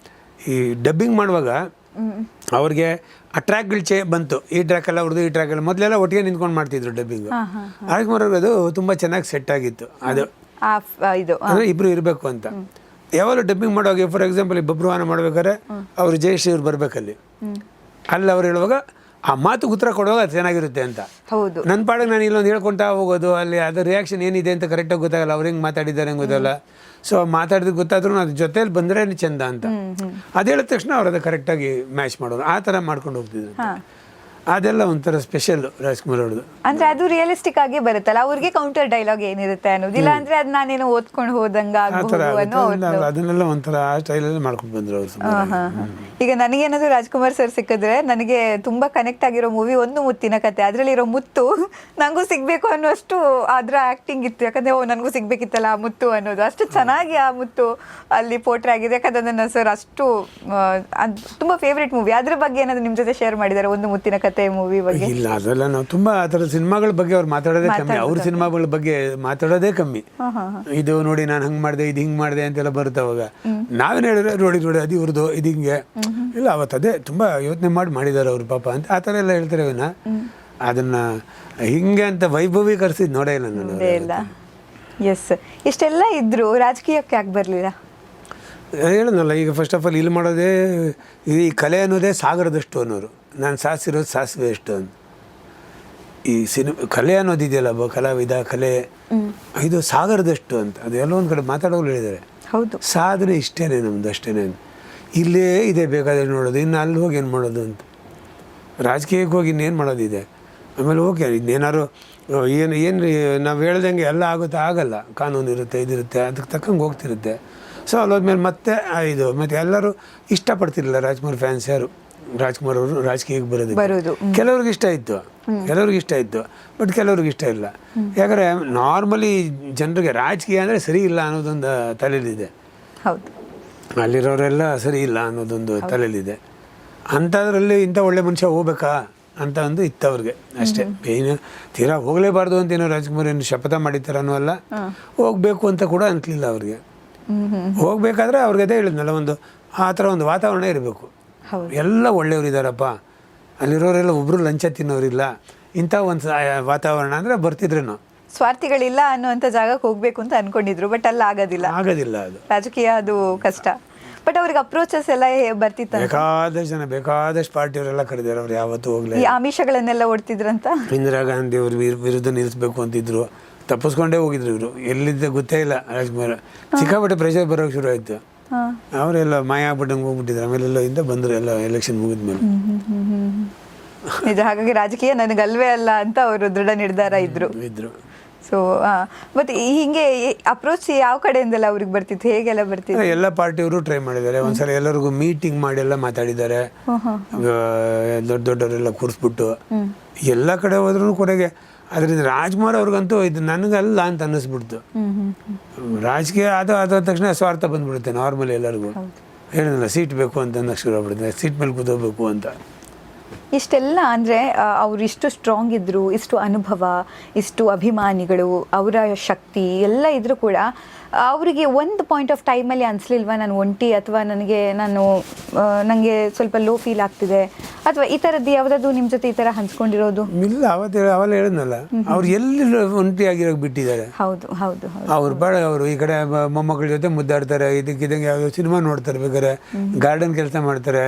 ಈ ಡಬ್ಬಿಂಗ್ ಮಾಡುವಾಗ ಅವ್ರಿಗೆ ಆ ಟ್ರ್ಯಾಕ್ಗಳು ಬಂತು. ಈ ಟ್ರ್ಯಾಕ್ ಎಲ್ಲ ಅವ್ರದ್ದು, ಈ ಟ್ರ್ಯಾಕ್ ಎಲ್ಲ ಮೊದಲೆಲ್ಲ ಒಟ್ಟಿಗೆ ನಿಂತ್ಕೊಂಡು ಮಾಡ್ತಿದ್ರು ಡಬ್ಬಿಂಗ್. ರಾಜ್ಕುಮಾರ್ ಅವ್ರಿಗೆ ಅದು ತುಂಬ ಚೆನ್ನಾಗಿ ಸೆಟ್ ಆಗಿತ್ತು. ಅದು ಅಂದರೆ ಇಬ್ಬರು ಇರಬೇಕು ಅಂತ. ಯಾವಾಗಲೂ ಡಬ್ಬಿಂಗ್ ಮಾಡುವಾಗ ಫಾರ್ ಎಕ್ಸಾಂಪಲ್ ಈ ಬಬ್ರುವಾಹನ ಮಾಡ್ಬೇಕಾದ್ರೆ ಅವರು ಜಯಶ್ರೀ ಅವ್ರು ಬರ್ಬೇಕಲ್ಲಿ. ಅಲ್ಲಿ ಅವ್ರು ಹೇಳುವಾಗ ಆ ಮಾತು ಉತ್ತರ ಕೊಡುವಾಗ ಅದು ಚೆನ್ನಾಗಿರುತ್ತೆ ಅಂತ. ನನ್ನ ಪಾಡಿಗೆ ನಾನು ಇಲ್ಲೊಂದು ಹೇಳ್ಕೊತಾ ಹೋಗೋದು, ಅಲ್ಲಿ ಅದ್ರ ರಿಯಾಕ್ಷನ್ ಏನಿದೆ ಅಂತ ಕರೆಕ್ಟಾಗಿ ಗೊತ್ತಾಗಲ್ಲ. ಅವ್ರು ಹೆಂಗೆ ಮಾತಾಡಿದ್ದಾರೆ ಹೆಂಗೆ ಗೊತ್ತಲ್ಲ. ಸೊ ಮಾತಾಡಿದ್ರೆ ಗೊತ್ತಾದ್ರೂ ಅದ್ರ ಜೊತೆಲಿ ಬಂದರೆ ಚೆಂದ ಅಂತ. ಅದು ಹೇಳಿದ ತಕ್ಷಣ ಅವ್ರು ಅದು ಕರೆಕ್ಟಾಗಿ ಮ್ಯಾಚ್ ಮಾಡೋರು. ಆ ಥರ ಮಾಡ್ಕೊಂಡು ಹೋಗ್ತಿದ್ರು. ಅದೆಲ್ಲ ಒಂಥರ ಸ್ಪೆಷಲ್ ರಾಜ್ಕುಮಾರ್ ಅವ್ರದ್ದು. ಅಂದ್ರೆ ಅದು ರಿಯಲಿಸ್ಟಿಕ್ ಆಗಿ ಬರುತ್ತಲ್ಲ, ಅವ್ರಿಗೆ ಕೌಂಟರ್ ಡೈಲಾಗ್ ಏನಿರುತ್ತೆ ಅನ್ನೋದಿಲ್ಲ. ಅಂದ್ರೆ ಅದ್ ನಾನೇನೋ ಓದ್ಕೊಂಡು ಹೋದಂಗ ಅದನ್ನೆಲ್ಲ ಒಂಥರ ಆ ಸ್ಟೈಲಲ್ಲಿ ಮಾಡ್ಕೊಂಡು ಬಂದ್ರು ಅವರು. ಈಗ ನನಗೇನಾದ್ರು ರಾಜ್ಕುಮಾರ್ ಸರ್ ಸಿಕ್ಕಿದ್ರೆ ನನಗೆ ತುಂಬಾ ಕನೆಕ್ಟ್ ಆಗಿರೋ ಮೂವಿ ಒಂದು ಮುತ್ತಿನ ಕತೆ. ಅದ್ರಲ್ಲಿರೋ ಮುತ್ತು ನಂಗೂ ಸಿಗ್ಬೇಕು ಅನ್ನೋಷ್ಟು ಅದ್ರ ಆಕ್ಟಿಂಗ್ ಇತ್ತು. ಯಾಕಂದ್ರೆ ನನಗೂ ಸಿಗ್ಬೇಕಿತ್ತಲ್ಲ ಆ ಮುತ್ತು ಅನ್ನೋದು. ಅಷ್ಟು ಚೆನ್ನಾಗಿ ಆ ಮುತ್ತು ಅಲ್ಲಿ ಪೋಟ್ರೆ ಆಗಿದೆ. ಯಾಕಂದ್ರೆ ನನ್ನ ಸರ್ ಅಷ್ಟು ತುಂಬಾ ಫೇವ್ರೇಟ್ ಮೂವಿ. ಅದ್ರ ಬಗ್ಗೆ ಏನಾದ್ರು ನಿಮ್ ಜೊತೆ ಶೇರ್ ಮಾಡಿದ್ದಾರೆ ಒಂದು ಮುತ್ತಿನ ಕತೆ ಮೂವಿ ಬಗ್ಗೆ? ಇಲ್ಲ, ಅದೆಲ್ಲ ನಾವು ತುಂಬಾ ಆ ಥರ ಸಿನಿಮಾಗಳ ಬಗ್ಗೆ ಅವ್ರು ಮಾತಾಡೋದೇ ಕಮ್ಮಿ. ಅವ್ರ ಸಿನಿಮಾಗಳ ಬಗ್ಗೆ ಮಾತಾಡೋದೇ ಕಮ್ಮಿ. ಇದು ನೋಡಿ ನಾನು ಹಂಗೆ ಮಾಡಿದೆ, ಇದು ಹಿಂಗೆ ಮಾಡಿದೆ ಅಂತೆಲ್ಲ ಬರುತ್ತೆ. ಅವಾಗ ನಾವೇನು ಹೇಳಿದ್ರೆ ನೋಡಿ ಅದು ಇವ್ರದ್ದು, ಇದು ಹಿಂಗೆ ಇಲ್ಲ ಅವತ್ತು ಅದೇ ತುಂಬ ಯೋಚನೆ ಮಾಡಿದ್ದಾರೆ ಅವ್ರು ಪಾಪ ಅಂತ ಆ ಥರ ಎಲ್ಲ ಹೇಳ್ತಾರೆ. ಅವನ್ನ ಅದನ್ನ ಹಿಂಗೆ ಅಂತ ವೈಭವೀಕರಿಸಿದ್ ನೋಡೇ ಇಲ್ಲ ನಾನು. ಎಸ್, ಇಷ್ಟೆಲ್ಲ ಇದ್ರು ರಾಜಕೀಯಕ್ಕೆ ಯಾಕೆ ಬರಲಿಲ್ಲ? ಹೇಳೋದಲ್ಲ, ಈಗ ಫಸ್ಟ್ ಆಫ್ ಆಲ್ ಇಲ್ಲಿ ಮಾಡೋದೇ ಈ ಕಲೆ ಅನ್ನೋದೇ ಸಾಗರದಷ್ಟು ಅನ್ನೋರು. ನಾನು ಸಾಸಿರೋದು ಸಾಸಿವೆ ಎಷ್ಟು ಅಂತ. ಈ ಕಲೆ ಅನ್ನೋದಿದೆಯಲ್ಲ, ಕಲಾವಿದ ಕಲೆ ಇದು ಸಾಗರದಷ್ಟು ಅಂತ. ಅದು ಎಲ್ಲೋ ಒಂದು ಕಡೆ ಮಾತಾಡೋರು ಹೇಳಿದ್ದಾರೆ. ಹೌದು, ಸಾಧನೆ ಇಷ್ಟೇನೆ ನಮ್ದು, ಅಷ್ಟೇನೆ. ಇಲ್ಲೇ ಇದೆ ಬೇಕಾದ್ರೆ ನೋಡೋದು, ಇನ್ನು ಅಲ್ಲಿ ಹೋಗಿ ಏನು ಮಾಡೋದು ಅಂತ. ರಾಜಕೀಯಕ್ಕೆ ಹೋಗಿ ಇನ್ನೇನು ಮಾಡೋದಿದೆ. ಆಮೇಲೆ ಓಕೆ, ಇನ್ನೇನಾದ್ರು ಏನು ನಾವು ಹೇಳ್ದಂಗೆ ಎಲ್ಲ ಆಗುತ್ತೆ, ಆಗಲ್ಲ. ಕಾನೂನು ಇರುತ್ತೆ, ಇದಿರುತ್ತೆ, ಅದಕ್ಕೆ ತಕ್ಕಂಗೆ ಹೋಗ್ತಿರುತ್ತೆ. ಸೊ ಅಲ್ಲೋದ್ಮೇಲೆ ಮತ್ತೆ ಇದು ಮತ್ತೆ ಎಲ್ಲರೂ ಇಷ್ಟಪಡ್ತಿರಲಿಲ್ಲ ರಾಜ್ಕುಮಾರ್ ಫ್ಯಾನ್ಸ್ ಯಾರು ರಾಜ್ಕುಮಾರ್ ಅವರು ರಾಜಕೀಯಕ್ಕೆ ಬರೋದು. ಕೆಲವ್ರಿಗೆ ಇಷ್ಟ ಇತ್ತು, ಬಟ್ ಕೆಲವ್ರಿಗೆ ಇಷ್ಟ ಇಲ್ಲ. ಯಾಕಂದರೆ ನಾರ್ಮಲಿ ಜನರಿಗೆ ರಾಜಕೀಯ ಅಂದರೆ ಸರಿ ಇಲ್ಲ ಅನ್ನೋದೊಂದು ತಲೆಯಲ್ಲಿದೆ. ಅಲ್ಲಿರೋರೆಲ್ಲ ಸರಿ ಇಲ್ಲ ಅನ್ನೋದೊಂದು ತಲೆಯಲ್ಲಿದೆ. ಅಂಥದ್ರಲ್ಲಿ ಇಂಥ ಒಳ್ಳೆ ಮನುಷ್ಯ ಹೋಗ್ಬೇಕಾ ಅಂತ ಒಂದು ಇತ್ತು ಅವ್ರಿಗೆ ಅಷ್ಟೇ. ಏನು ತೀರಾ ಹೋಗಲೇಬಾರ್ದು ಅಂತ ಏನೋ ರಾಜ್ಕುಮಾರ್ ಏನು ಶಪಥ ಮಾಡಿತಾರನೂ ಅಲ್ಲ, ಹೋಗಬೇಕು ಅಂತ ಕೂಡ ಅನ್ಲಿಲ್ಲ ಅವ್ರಿಗೆ. ಹೋಗ್ಬೇಕಾದ್ರೆ ಅವ್ರಿಗೆ ಅದೇ ಹೇಳಿದ್ನಲ್ಲ, ಒಂದು ಆ ಥರ ಒಂದು ವಾತಾವರಣ ಇರಬೇಕು. ಎಲ್ಲ ಒಳ್ಳೆಯವ್ರು ಇದ್ದಾರಪ್ಪ, ಅಲ್ಲಿರೋರೆಲ್ಲ ಒಬ್ಬರು ಲಂಚ ತಿನ್ನೋರಿಲ್ಲ, ಇಂಥ ಒಂದು ವಾತಾವರಣ ಅಂದರೆ ಬರ್ತಿದ್ರೇನೋ. ಸ್ವಾರ್ಥಿಗಳಿಲ್ಲ ಅನ್ನೋಂಥ ಜಾಗಕ್ಕೆ ಹೋಗ್ಬೇಕು ಅಂತ ಅನ್ಕೊಂಡಿದ್ರು, ಬಟ್ ಅಲ್ಲಿ ಆಗೋದಿಲ್ಲ. ಅದು ರಾಜಕೀಯ, ಅದು ಕಷ್ಟ. ಬಟ್ ಅವ್ರಿಗೆ ಅಪ್ರೋಚಸ್ ಎಲ್ಲ ಬರ್ತಿತ್ತು. ಬೇಕಾದಷ್ಟು ಪಾರ್ಟಿಯವರೆಲ್ಲ ಕರೆದಿದ್ದಾರೆ. ಅವ್ರು ಯಾವತ್ತೂ ಹೋಗ್ಲಿ. ಈ ಆಮಿಷಗಳನ್ನೆಲ್ಲ ಓಡ್ತಿದ್ರಂತ. ಇಂದಿರಾ ಗಾಂಧಿ ಅವ್ರ ವಿರುದ್ಧ ನಿಲ್ಲಿಸ್ಬೇಕು ಅಂತಿದ್ರು, ತಪ್ಪಿಸ್ಕೊಂಡೇ ಹೋಗಿದ್ರು ಇವರು. ಎಲ್ಲಿದ್ದ ಗೊತ್ತೇ ಇಲ್ಲ ರಾಜ್ಕುಮಾರ್. ಸಿಕ್ಕಾಪಟ್ಟೆ ಪ್ರೆಷರ್ ಬರೋಕ್ಕೆ ಶುರು ಆಯಿತು. ಅವರೆಲ್ಲ ಮಾಯ ಆಗ್ಬಿಟ್ಟಂಗೆ ಹೋಗ್ಬಿಟ್ಟಿದ್ರು. ಆಮೇಲೆಲ್ಲ ಇಂದ ಬಂದರು ಎಲ್ಲ ಎಲೆಕ್ಷನ್ ಮುಗಿದ್ಮೇಲೆ. ನಿಜ. ಹಾಗಾಗಿ ರಾಜಕೀಯ ನನಗಲ್ವೇ ಅಲ್ಲ ಅಂತ ಅವರು ದೃಢ ನಿರ್ಧಾರ ಇದ್ರು. ಸೊ ಮತ್ತೆ ಹಿಂಗೆ ಅಪ್ರೋಚ್ ಯಾವ ಕಡೆಯಿಂದೆಲ್ಲ ಅವ್ರಿಗೆ ಬರ್ತಿತ್ತು, ಹೇಗೆಲ್ಲ ಬರ್ತಿತ್ತು? ಎಲ್ಲ ಪಾರ್ಟಿಯವರು ಟ್ರೈ ಮಾಡಿದ್ದಾರೆ. ಒಂದ್ಸಲ ಎಲ್ಲರಿಗೂ ಮೀಟಿಂಗ್ ಮಾಡಿ ಎಲ್ಲ ಮಾತಾಡಿದ್ದಾರೆ. ದೊಡ್ಡವರೆಲ್ಲ ಕೂರಿಸ್ಬಿಟ್ಟು ಎಲ್ಲ ಕಡೆ ಹೋದ್ರೂ ಕೊನೆಗೆ ಅದರಿಂದ ರಾಜ್ಕುಮಾರ್ ಅವ್ರಿಗಂತೂ ಇದು ನನಗಲ್ಲ ಅಂತ ಅನ್ನಿಸ್ಬಿಡ್ತು. ರಾಜಕೀಯ ಆದ ತಕ್ಷಣ ಸ್ವಾರ್ಥ ಬಂದ್ಬಿಡುತ್ತೆ ನಾರ್ಮಲಿ ಎಲ್ಲರಿಗೂ. ಹೇಳಿದ್ನಲ್ಲ, ಸೀಟ್ ಬೇಕು ಅಂತ ಅನ್ನೋಕ್ಕೆ ಶುರು ಆಗ್ಬಿಡುತ್ತೆ, ಸೀಟ್ ಮೇಲೆ ಕೂತ್ಕೋಬೇಕು ಅಂತ. ಇಷ್ಟೆಲ್ಲ ಅಂದರೆ ಅವ್ರು ಇಷ್ಟು ಸ್ಟ್ರಾಂಗ್ ಇದ್ದರು, ಇಷ್ಟು ಅನುಭವ, ಇಷ್ಟು ಅಭಿಮಾನಿಗಳು, ಅವರ ಶಕ್ತಿ ಎಲ್ಲ ಇದ್ದರೂ ಕೂಡ ಅವರಿಗೆ ಒಂದು ಪಾಯಿಂಟ್ ಆಫ್ ಟೈಮಲ್ಲಿ ಅನಿಸ್ಲಿಲ್ವಾ ನಾನು ಒಂಟಿ, ಅಥವಾ ನನಗೆ ಸ್ವಲ್ಪ ಲೋ ಫೀಲ್ ಆಗ್ತಿದೆ, ಅಥವಾ ಈ ಥರದ್ದು ಯಾವುದಾದ್ರು ನಿಮ್ಮ ಜೊತೆ ಈ ಥರ ಹಂಚ್ಕೊಂಡಿರೋದು? ಇಲ್ಲ, ಅವೆಲ್ಲ ಹೇಳಿದ್ನಲ್ಲ, ಅವ್ರು ಎಲ್ಲಿ ಒಂಟಿಯಾಗಿರೋಕೆ ಬಿಟ್ಟಿದ್ದಾರೆ. ಹೌದು ಹೌದು ಹೌದು. ಅವ್ರು ಬೇಡ, ಅವರು ಈ ಕಡೆ ಮೊಮ್ಮಕ್ಕಳ ಜೊತೆ ಮುದ್ದಾಡ್ತಾರೆ, ಇದಕ್ಕಿದ್ದಂಗೆ ಯಾವುದೋ ಸಿನಿಮಾ ನೋಡ್ತಾರೆ, ಬೇಕಾದ್ರೆ ಗಾರ್ಡನ್ ಕೆಲಸ ಮಾಡ್ತಾರೆ,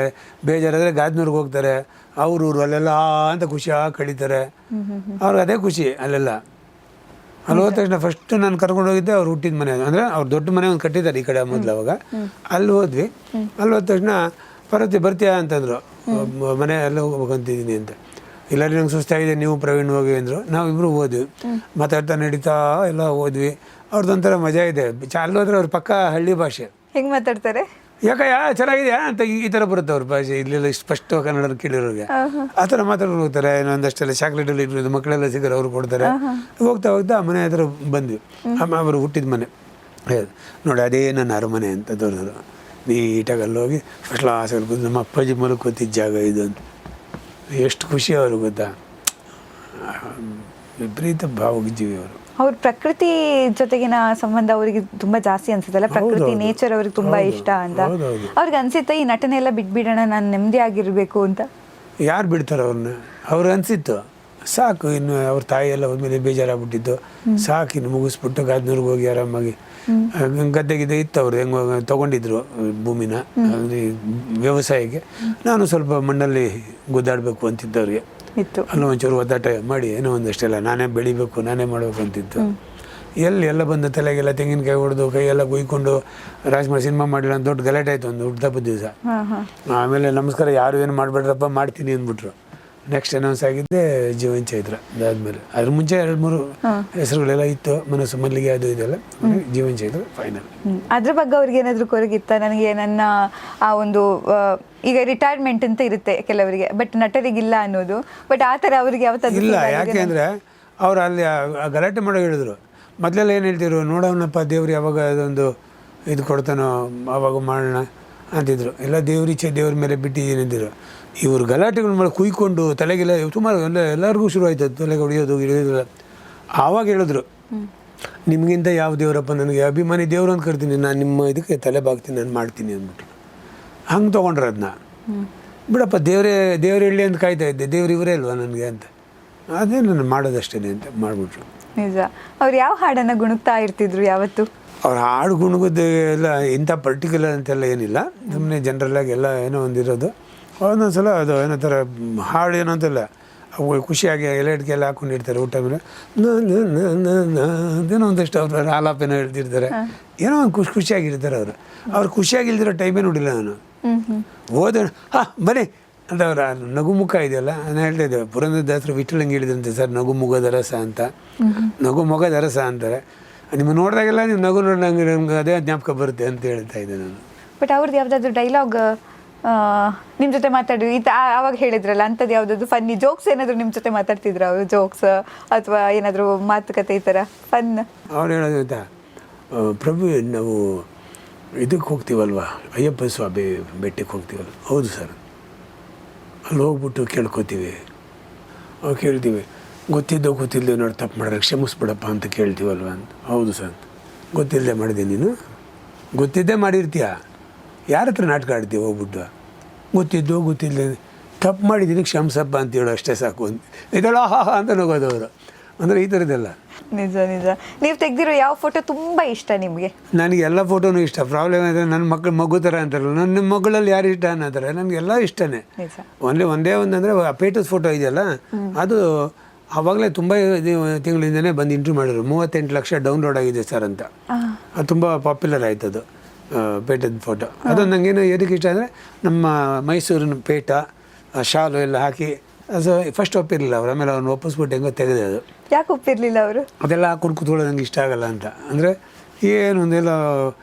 ಬೇಜಾರಾದರೆ ಗಾದ್ನೂರ್ಗೆ ಹೋಗ್ತಾರೆ, ಅವರು ಅಲ್ಲೆಲ್ಲ ಅಂತ ಖುಷಿಯಾಗಿ ಕಳೀತಾರೆ. ಅವ್ರಿಗೆ ಅದೇ ಖುಷಿ ಅಲ್ಲೆಲ್ಲ. ಅಲ್ಲಿ ಹೋದ ತಕ್ಷಣ ಫಸ್ಟ್ ನಾನು ಕರ್ಕೊಂಡು ಹೋಗಿದ್ದೆ ಅವ್ರು ಹುಟ್ಟಿದ ಮನೆ, ಅಂದರೆ ಅವ್ರು ದೊಡ್ಡ ಮನೆ ಒಂದು ಕಟ್ಟಿದ್ದಾರೆ ಈ ಕಡೆ ಮೊದಲು. ಅವಾಗ ಅಲ್ಲಿ ಹೋದ್ವಿ. ಅಲ್ಲಿ ಹೋದ ತಕ್ಷಣ ಬರ್ತೀಯಾ ಅಂತಂದರು, ಮನೆ ಎಲ್ಲ ಹೋಗ್ಬೇಕಂತಿದ್ದೀನಿ ಅಂತ. ಇಲ್ಲ ನಂಗೆ ಸುಸ್ತಾಗಿದೆ, ನೀವು ಪ್ರವೀಣ್ ಹೋಗಿ ಅಂದರು. ನಾವಿಬ್ಬರು ಹೋದ್ವಿ, ಮಾತಾಡ್ತಾ ನಡೀತಾ ಎಲ್ಲ ಹೋದ್ವಿ. ಅವ್ರದ್ದೊಂಥರ ಮಜಾ ಇದೆ. ಅಲ್ಲಿ ಹೋದ್ರೆ ಅವ್ರ ಪಕ್ಕ ಹಳ್ಳಿ ಭಾಷೆ. ಹೆಂಗೆ ಮಾತಾಡ್ತಾರೆ? ಯಾಕಯ್ಯ ಚೆನ್ನಾಗಿದೆಯಾ ಅಂತ ಈ ಥರ ಬರುತ್ತೆ ಅವ್ರ ಭಾಷೆ. ಇಲ್ಲೆಲ್ಲ ಇಷ್ಟು ಸ್ಪಷ್ಟ ಕನ್ನಡ ಕೇಳಿರೋರಿಗೆ ಆ ಥರ ಮಾತಾಡ್ಕೊಂಡು ಹೋಗ್ತಾರೆ. ಇನ್ನೊಂದಷ್ಟೆಲ್ಲ ಚಾಕ್ಲೇಟಲ್ಲಿ ಇಟ್ಟಿರೋದು ಮಕ್ಕಳೆಲ್ಲ ಸಿಗೋರು ಅವ್ರು ಕೊಡ್ತಾರೆ. ಹೋಗ್ತಾ ಹೋಗ್ತಾ ಮನೆ ಹತ್ರ ಬಂದ್ವಿ. ಅವರು ಹುಟ್ಟಿದ ಮನೆ ನೋಡಿ, ಅದೇ ನನ್ನ ಅರಮನೆ ಅಂತ ತೋರಿದ್ರು. ನೀಟಾಗಿ ಅಲ್ಲಿ ಹೋಗಿ ಫಸ್ಟ್ ಕ್ಲಾಸಲ್ಲಿ ಕೂತು ನಮ್ಮ ಅಪ್ಪಾಜಿ ಮೂಲಕ ಕೂತಿದ್ದ ಜಾಗ ಇದು ಅಂತ. ಎಷ್ಟು ಖುಷಿ ಅವರು ಗೊತ್ತಾ, ವಿಪರೀತ ಭಾವಜೀವಿ ಅವರು. ಅವ್ರ ಪ್ರಕೃತಿ ಜೊತೆಗಿನ ಸಂಬಂಧ ಅವರಿಗೆ ತುಂಬಾ ಜಾಸ್ತಿ ಅನ್ಸುತ್ತಲ್ಲ, ಪ್ರಕೃತಿ ನೇಚರ್ ಅವ್ರಿಗೆ ತುಂಬಾ ಇಷ್ಟ ಅಂತ. ಅವ್ರಿಗೆ ಅನ್ಸುತ್ತೆ ಈ ನಟನೆ ಎಲ್ಲ ಬಿಟ್ಬಿಡೋಣ, ನಾನು ನೆಮ್ಮದಿ ಆಗಿರ್ಬೇಕು ಅಂತ. ಯಾರು ಬಿಡ್ತಾರೆ ಅವ್ರನ್ನ? ಅವ್ರಿಗೆ ಅನ್ಸಿತ್ತು ಸಾಕು, ಇನ್ನು ಅವ್ರ ತಾಯಿ ಎಲ್ಲ ಹೋದ್ಮೇಲೆ ಬೇಜಾರಾಗ್ಬಿಟ್ಟಿತ್ತು, ಸಾಕು ಇನ್ನು ಮುಗಿಸ್ಬಿಟ್ಟು ಗಾದ್ನೂರ್ಗೆ ಹೋಗಿ ಆರಾಮಾಗಿ ಗದ್ದೆಗಿದ್ದೆ ಇತ್ತು. ಅವ್ರು ಹೆಂಗೆ ತೊಗೊಂಡಿದ್ರು ಭೂಮಿನ ವ್ಯವಸಾಯಕ್ಕೆ. ನಾನು ಸ್ವಲ್ಪ ಮಣ್ಣಲ್ಲಿ ಗುದ್ದಾಡಬೇಕು ಅಂತಿದ್ದವ್ರಿಗೆ ಇತ್ತು. ಅಲ್ಲೂ ಒಂಚೂರು ಒದ್ದಾಟ ಮಾಡಿ ಏನೋ ಒಂದಷ್ಟೆಲ್ಲ ನಾನೇ ಬೆಳಿಬೇಕು, ನಾನೇ ಮಾಡಬೇಕು ಅಂತಿತ್ತು. ಎಲ್ಲ ಬಂದು ತಲೆಗೆಲ್ಲ ತೆಂಗಿನಕಾಯಿ ಹೊಡೆದು ಕೈಯೆಲ್ಲ ಗುಯ್ಕೊಂಡು ರಾಜ್ಕುಮಾರ್ ಸಿನಿಮಾ ಮಾಡಿಲ್ಲ ಅಂತ ದೊಡ್ಡ ಗಲಾಟೆ ಆಯಿತು ಒಂದು ಹುಟ್ಟುಹಬ್ಬದ ದಿವಸ. ಆಮೇಲೆ ನಮಸ್ಕಾರ, ಯಾರು ಏನು ಮಾಡಬೇಡ್ರಪ್ಪ ಮಾಡ್ತೀನಿ ಅಂದ್ಬಿಟ್ರು. ನೆಕ್ಸ್ಟ್ ಅನೌನ್ಸ್ ಆಗಿದ್ದೆ ಜೀವನ್ ಚೈತ್ರ. ಅದಾದಮೇಲೆ ಅದ್ರ ಮುಂಚೆ 2-3 ಹೆಸರುಗಳೆಲ್ಲ ಇತ್ತು, ಮನಸ್ಸು ಮಲ್ಲಿಗೆ ಅದು ಇದೆಲ್ಲ. ಜೀವನ್ ಚೈತ್ರ ಫೈನಲ್. ಅದ್ರ ಬಗ್ಗೆ ಅವ್ರಿಗೆ ಏನಾದರೂ ಕೊರಗಿತ್ತ? ನನಗೆ ನನ್ನ ಆ ಒಂದು ಈಗ ರಿಟೈರ್ಮೆಂಟ್ ಅಂತ ಇರುತ್ತೆ ಕೆಲವರಿಗೆ, ಬಟ್ ನಟರಿಗಿಲ್ಲ ಅನ್ನೋದು. ಬಟ್ ಆ ಥರ ಅವ್ರಿಗೆ ಯಾವತ್ತಾದ್ರು ಇಲ್ಲ. ಯಾಕೆ ಅಂದರೆ ಅವ್ರು ಅಲ್ಲಿ ಗಲಾಟೆ ಮಾಡೋ ಹೇಳಿದ್ರು. ಮೊದಲೆಲ್ಲ ಏನು ಹೇಳ್ತಿದ್ರು, ನೋಡೋನಪ್ಪ ದೇವ್ರು ಯಾವಾಗ ಅದೊಂದು ಇದು ಕೊಡ್ತಾನೋ ಆವಾಗ ಮಾಡೋಣ ಅಂತಿದ್ರು. ಎಲ್ಲ ದೇವ್ರ ಮೇಲೆ ಬಿಟ್ಟಿದ್ದೀನಿ ಅಂತಿದ್ರು. ಇವರು ಗಲಾಟೆಗಳ ಮೇಲೆ ಕುಯ್ಕೊಂಡು ತಲೆಗೆಲ್ಲ ಸುಮಾರು ಎಲ್ಲರಿಗೂ ಶುರು ಆಯ್ತು ತಲೆಗೆ ಹೊಡೆಯೋದು ಗಿಡಿಯೋದಿಲ್ಲ. ಆವಾಗ ಹೇಳಿದ್ರು, ನಿಮಗಿಂತ ಯಾವ ದೇವರಪ್ಪ, ನನಗೆ ಅಭಿಮಾನಿ ದೇವ್ರು ಅಂತ ಕರ್ತೀನಿ, ನಾನು ನಿಮ್ಮ ಇದಕ್ಕೆ ತಲೆ ಬಾಗ್ತೀನಿ, ನಾನು ಮಾಡ್ತೀನಿ ಅಂದ್ಬಿಟ್ಟು ಹಂಗೆ ತೊಗೊಂಡ್ರೆ ಅದನ್ನ. ಬಿಡಪ್ಪ, ದೇವ್ರು ಹೇಳಿ ಅಂತ ಕಾಯ್ತಾ ಇದ್ದೆ, ದೇವ್ರು ಇವರೇ ಅಲ್ವಾ ನನಗೆ ಅಂತ. ಅದೇ ನಾನು ಮಾಡೋದಷ್ಟೇ ಅಂತ ಮಾಡಿಬಿಟ್ರು. ನಿಜ. ಅವ್ರು ಯಾವ ಹಾಡನ್ನು ಗುಣಗ್ತಾ ಇರ್ತಿದ್ರು ಯಾವತ್ತು? ಅವ್ರ ಹಾಡು ಗುಣಗೋದು ಎಲ್ಲ ಇಂಥ ಪರ್ಟಿಕ್ಯುಲರ್ ಅಂತೆಲ್ಲ ಏನಿಲ್ಲ, ಸುಮ್ಮನೆ ಜನರಲ್ಲಾಗಿ ಎಲ್ಲ ಏನೋ ಒಂದಿರೋದು. ಒಂದೊಂದು ಸಲ ಅದು ಏನೋ ಥರ ಹಾಡು ಏನೋ ಅಂತೆಲ್ಲ ಅವು ಖುಷಿಯಾಗಿ ಎಲೆಡ್ಗೆ ಎಲ್ಲ ಹಾಕ್ಕೊಂಡಿರ್ತಾರೆ. ಊಟ ಮೇಲೆ ಏನೋ ಒಂದಷ್ಟು ಅವ್ರ ಆಲಾಪೇನೋ ಹೇಳ್ತಿರ್ತಾರೆ, ಏನೋ ಒಂದು ಖುಷಿಯಾಗಿರ್ತಾರೆ ಅವರು. ಅವ್ರು ಖುಷಿಯಾಗಿಲ್ದಿರೋ ಟೈಮೇ ನೋಡಿಲ್ಲ ನಾನು. ಹೋದ ಬನ್ನಿ ಅಂತ ಅವ್ರ ನಗು ಮುಖ ಇದೆಯಲ್ಲ, ನಾನು ಹೇಳ್ತಾ ಇದ್ದೆ, ಪುರಂದರದಾಸರು ವಿಠಲಂಗೆ ಹೇಳಿದ್ರಂತೆ ಸರ್, ನಗು ಮುಗದ ರಸ ಅಂತ. ನಗು ಮೊಗದ ರಸ ಅಂತಾರೆ. ನಿಮ್ಮ ನೋಡಿದಾಗೆಲ್ಲ ನೀವು ನಗು ನೋಡಿದಂಗೆ ನಮ್ಗೆ ಅದೇ ಜ್ಞಾಪಕ ಬರುತ್ತೆ ಅಂತ ಹೇಳ್ತಾ ಇದ್ದೆ ನಾನು. ಬಟ್ ಅವ್ರದ್ದು ಯಾವುದಾದ್ರು ಡೈಲಾಗ್ ನಿಮ್ಮ ಜೊತೆ ಮಾತಾಡಿ ಆವಾಗ ಹೇಳಿದ್ರಲ್ಲ, ಅಂಥದ್ದು ಯಾವುದಾದ್ರು ಫನ್ನಿ ಜೋಕ್ಸ್ ಏನಾದರೂ ನಿಮ್ಮ ಜೊತೆ ಮಾತಾಡ್ತಿದ್ರು ಅವರು? ಜೋಕ್ಸ್ ಅಥವಾ ಏನಾದರೂ ಮಾತುಕತೆ ಈ ಥರ ಫನ್? ಅವ್ರು ಹೇಳೋದು ಆಯಿತಾ, ಪ್ರಭು ನಾವು ಇದಕ್ಕೆ ಹೋಗ್ತೀವಲ್ವ, ಅಯ್ಯಪ್ಪ ಸ್ವಾಮಿ ಬೆಟ್ಟಕ್ಕೆ ಹೋಗ್ತೀವಲ್ವ. ಹೌದು ಸರ್. ಅಲ್ಲಿ ಹೋಗ್ಬಿಟ್ಟು ಕೇಳ್ಕೊತೀವಿ, ಅವ್ರು ಕೇಳ್ತೀವಿ, ಗೊತ್ತಿಲ್ಲದೆ ನೋಡಿ ತಪ್ಪು ಮಾಡಿದ್ರೆ ಕ್ಷಮಿಸ್ಬಿಡಪ್ಪ ಅಂತ ಕೇಳ್ತೀವಲ್ವ ಅಂತ. ಹೌದು ಸರ್. ಗೊತ್ತಿಲ್ಲದೆ ಮಾಡಿದೆ ನೀನು? ಗೊತ್ತಿದ್ದೇ ಮಾಡಿರ್ತೀಯ, ಯಾರ ಹತ್ರ ನಾಟಕ ಆಡ್ತೀವಿ ಹೋಗ್ಬಿಟ್ಟು? ಗೊತ್ತಿಲ್ಲದೆ ತಪ್ಪು ಮಾಡಿದ್ದೀನಿ ಕ್ಷಮಿಸಪ್ಪ ಅಂತ ಹೇಳೋ ಅಷ್ಟೇ ಸಾಕು ಅಂತ ಇದೆಲ್ಲ ಅಂತ ನಗೋದು ಅವರು. ಅಂದರೆ ಈ ಥರದ್ದೆಲ್ಲ. ನಿಜ. ನೀವು ತೆಗೆದಿರೋ ಯಾವ ಫೋಟೋ ತುಂಬ ಇಷ್ಟ ನಿಮಗೆ? ನನಗೆ ಎಲ್ಲ ಫೋಟೋನು ಇಷ್ಟ. ಪ್ರಾಬ್ಲಮ್ ಅಂದರೆ ನನ್ನ ಮಗು ಥರ ಅಂತಾರಲ್ಲ, ನನ್ನ ಮಗಳಲ್ಲಿ ಯಾರು ಇಷ್ಟ ಅನ್ನೋತಾರೆ, ನನಗೆಲ್ಲ ಇಷ್ಟನೇ. ಒಂದೇ ಒಂದಂದರೆ ಪೇಟಸ್ ಫೋಟೋ ಇದೆಯಲ್ಲ, ಅದು ಆವಾಗಲೇ ತುಂಬ ತಿಂಗಳಿಂದನೇ ಬಂದು ಇಂಟ್ರ್ಯೂ ಮಾಡಿದ್ರು. 38 ಲಕ್ಷ ಡೌನ್ಲೋಡ್ ಆಗಿದೆ ಸರ್ ಅಂತ. ಅದು ತುಂಬ ಪಾಪ್ಯುಲರ್ ಆಯ್ತು ಅದು ಪೇಟದ ಫೋಟೋ. ಅದು ನನಗೇನು ಎದಕ್ಕೆ ಇಷ್ಟ ಅಂದರೆ, ನಮ್ಮ ಮೈಸೂರಿನ ಪೇಟ ಶಾಲು ಎಲ್ಲ ಹಾಕಿ ಅದು ಫಸ್ಟ್ ಒಪ್ಪಿರಲಿಲ್ಲ ಅವ್ರು. ಆಮೇಲೆ ಅವ್ರನ್ನ ಒಪ್ಪಿಸ್ಬಿಟ್ಟು ಹೆಂಗೋ ತೆಗೆದೆ. ಅದು ಯಾಕೆ ಒಪ್ಪಿರಲಿಲ್ಲ ಅವರು? ಅದೆಲ್ಲ ಹಾಕೊಂಡು ಕೂತ್ಕೊಳ್ಳೋದು ನಂಗೆ ಇಷ್ಟ ಆಗಲ್ಲ ಅಂತ. ಅಂದರೆ ಏನು ಒಂದೆಲ್ಲ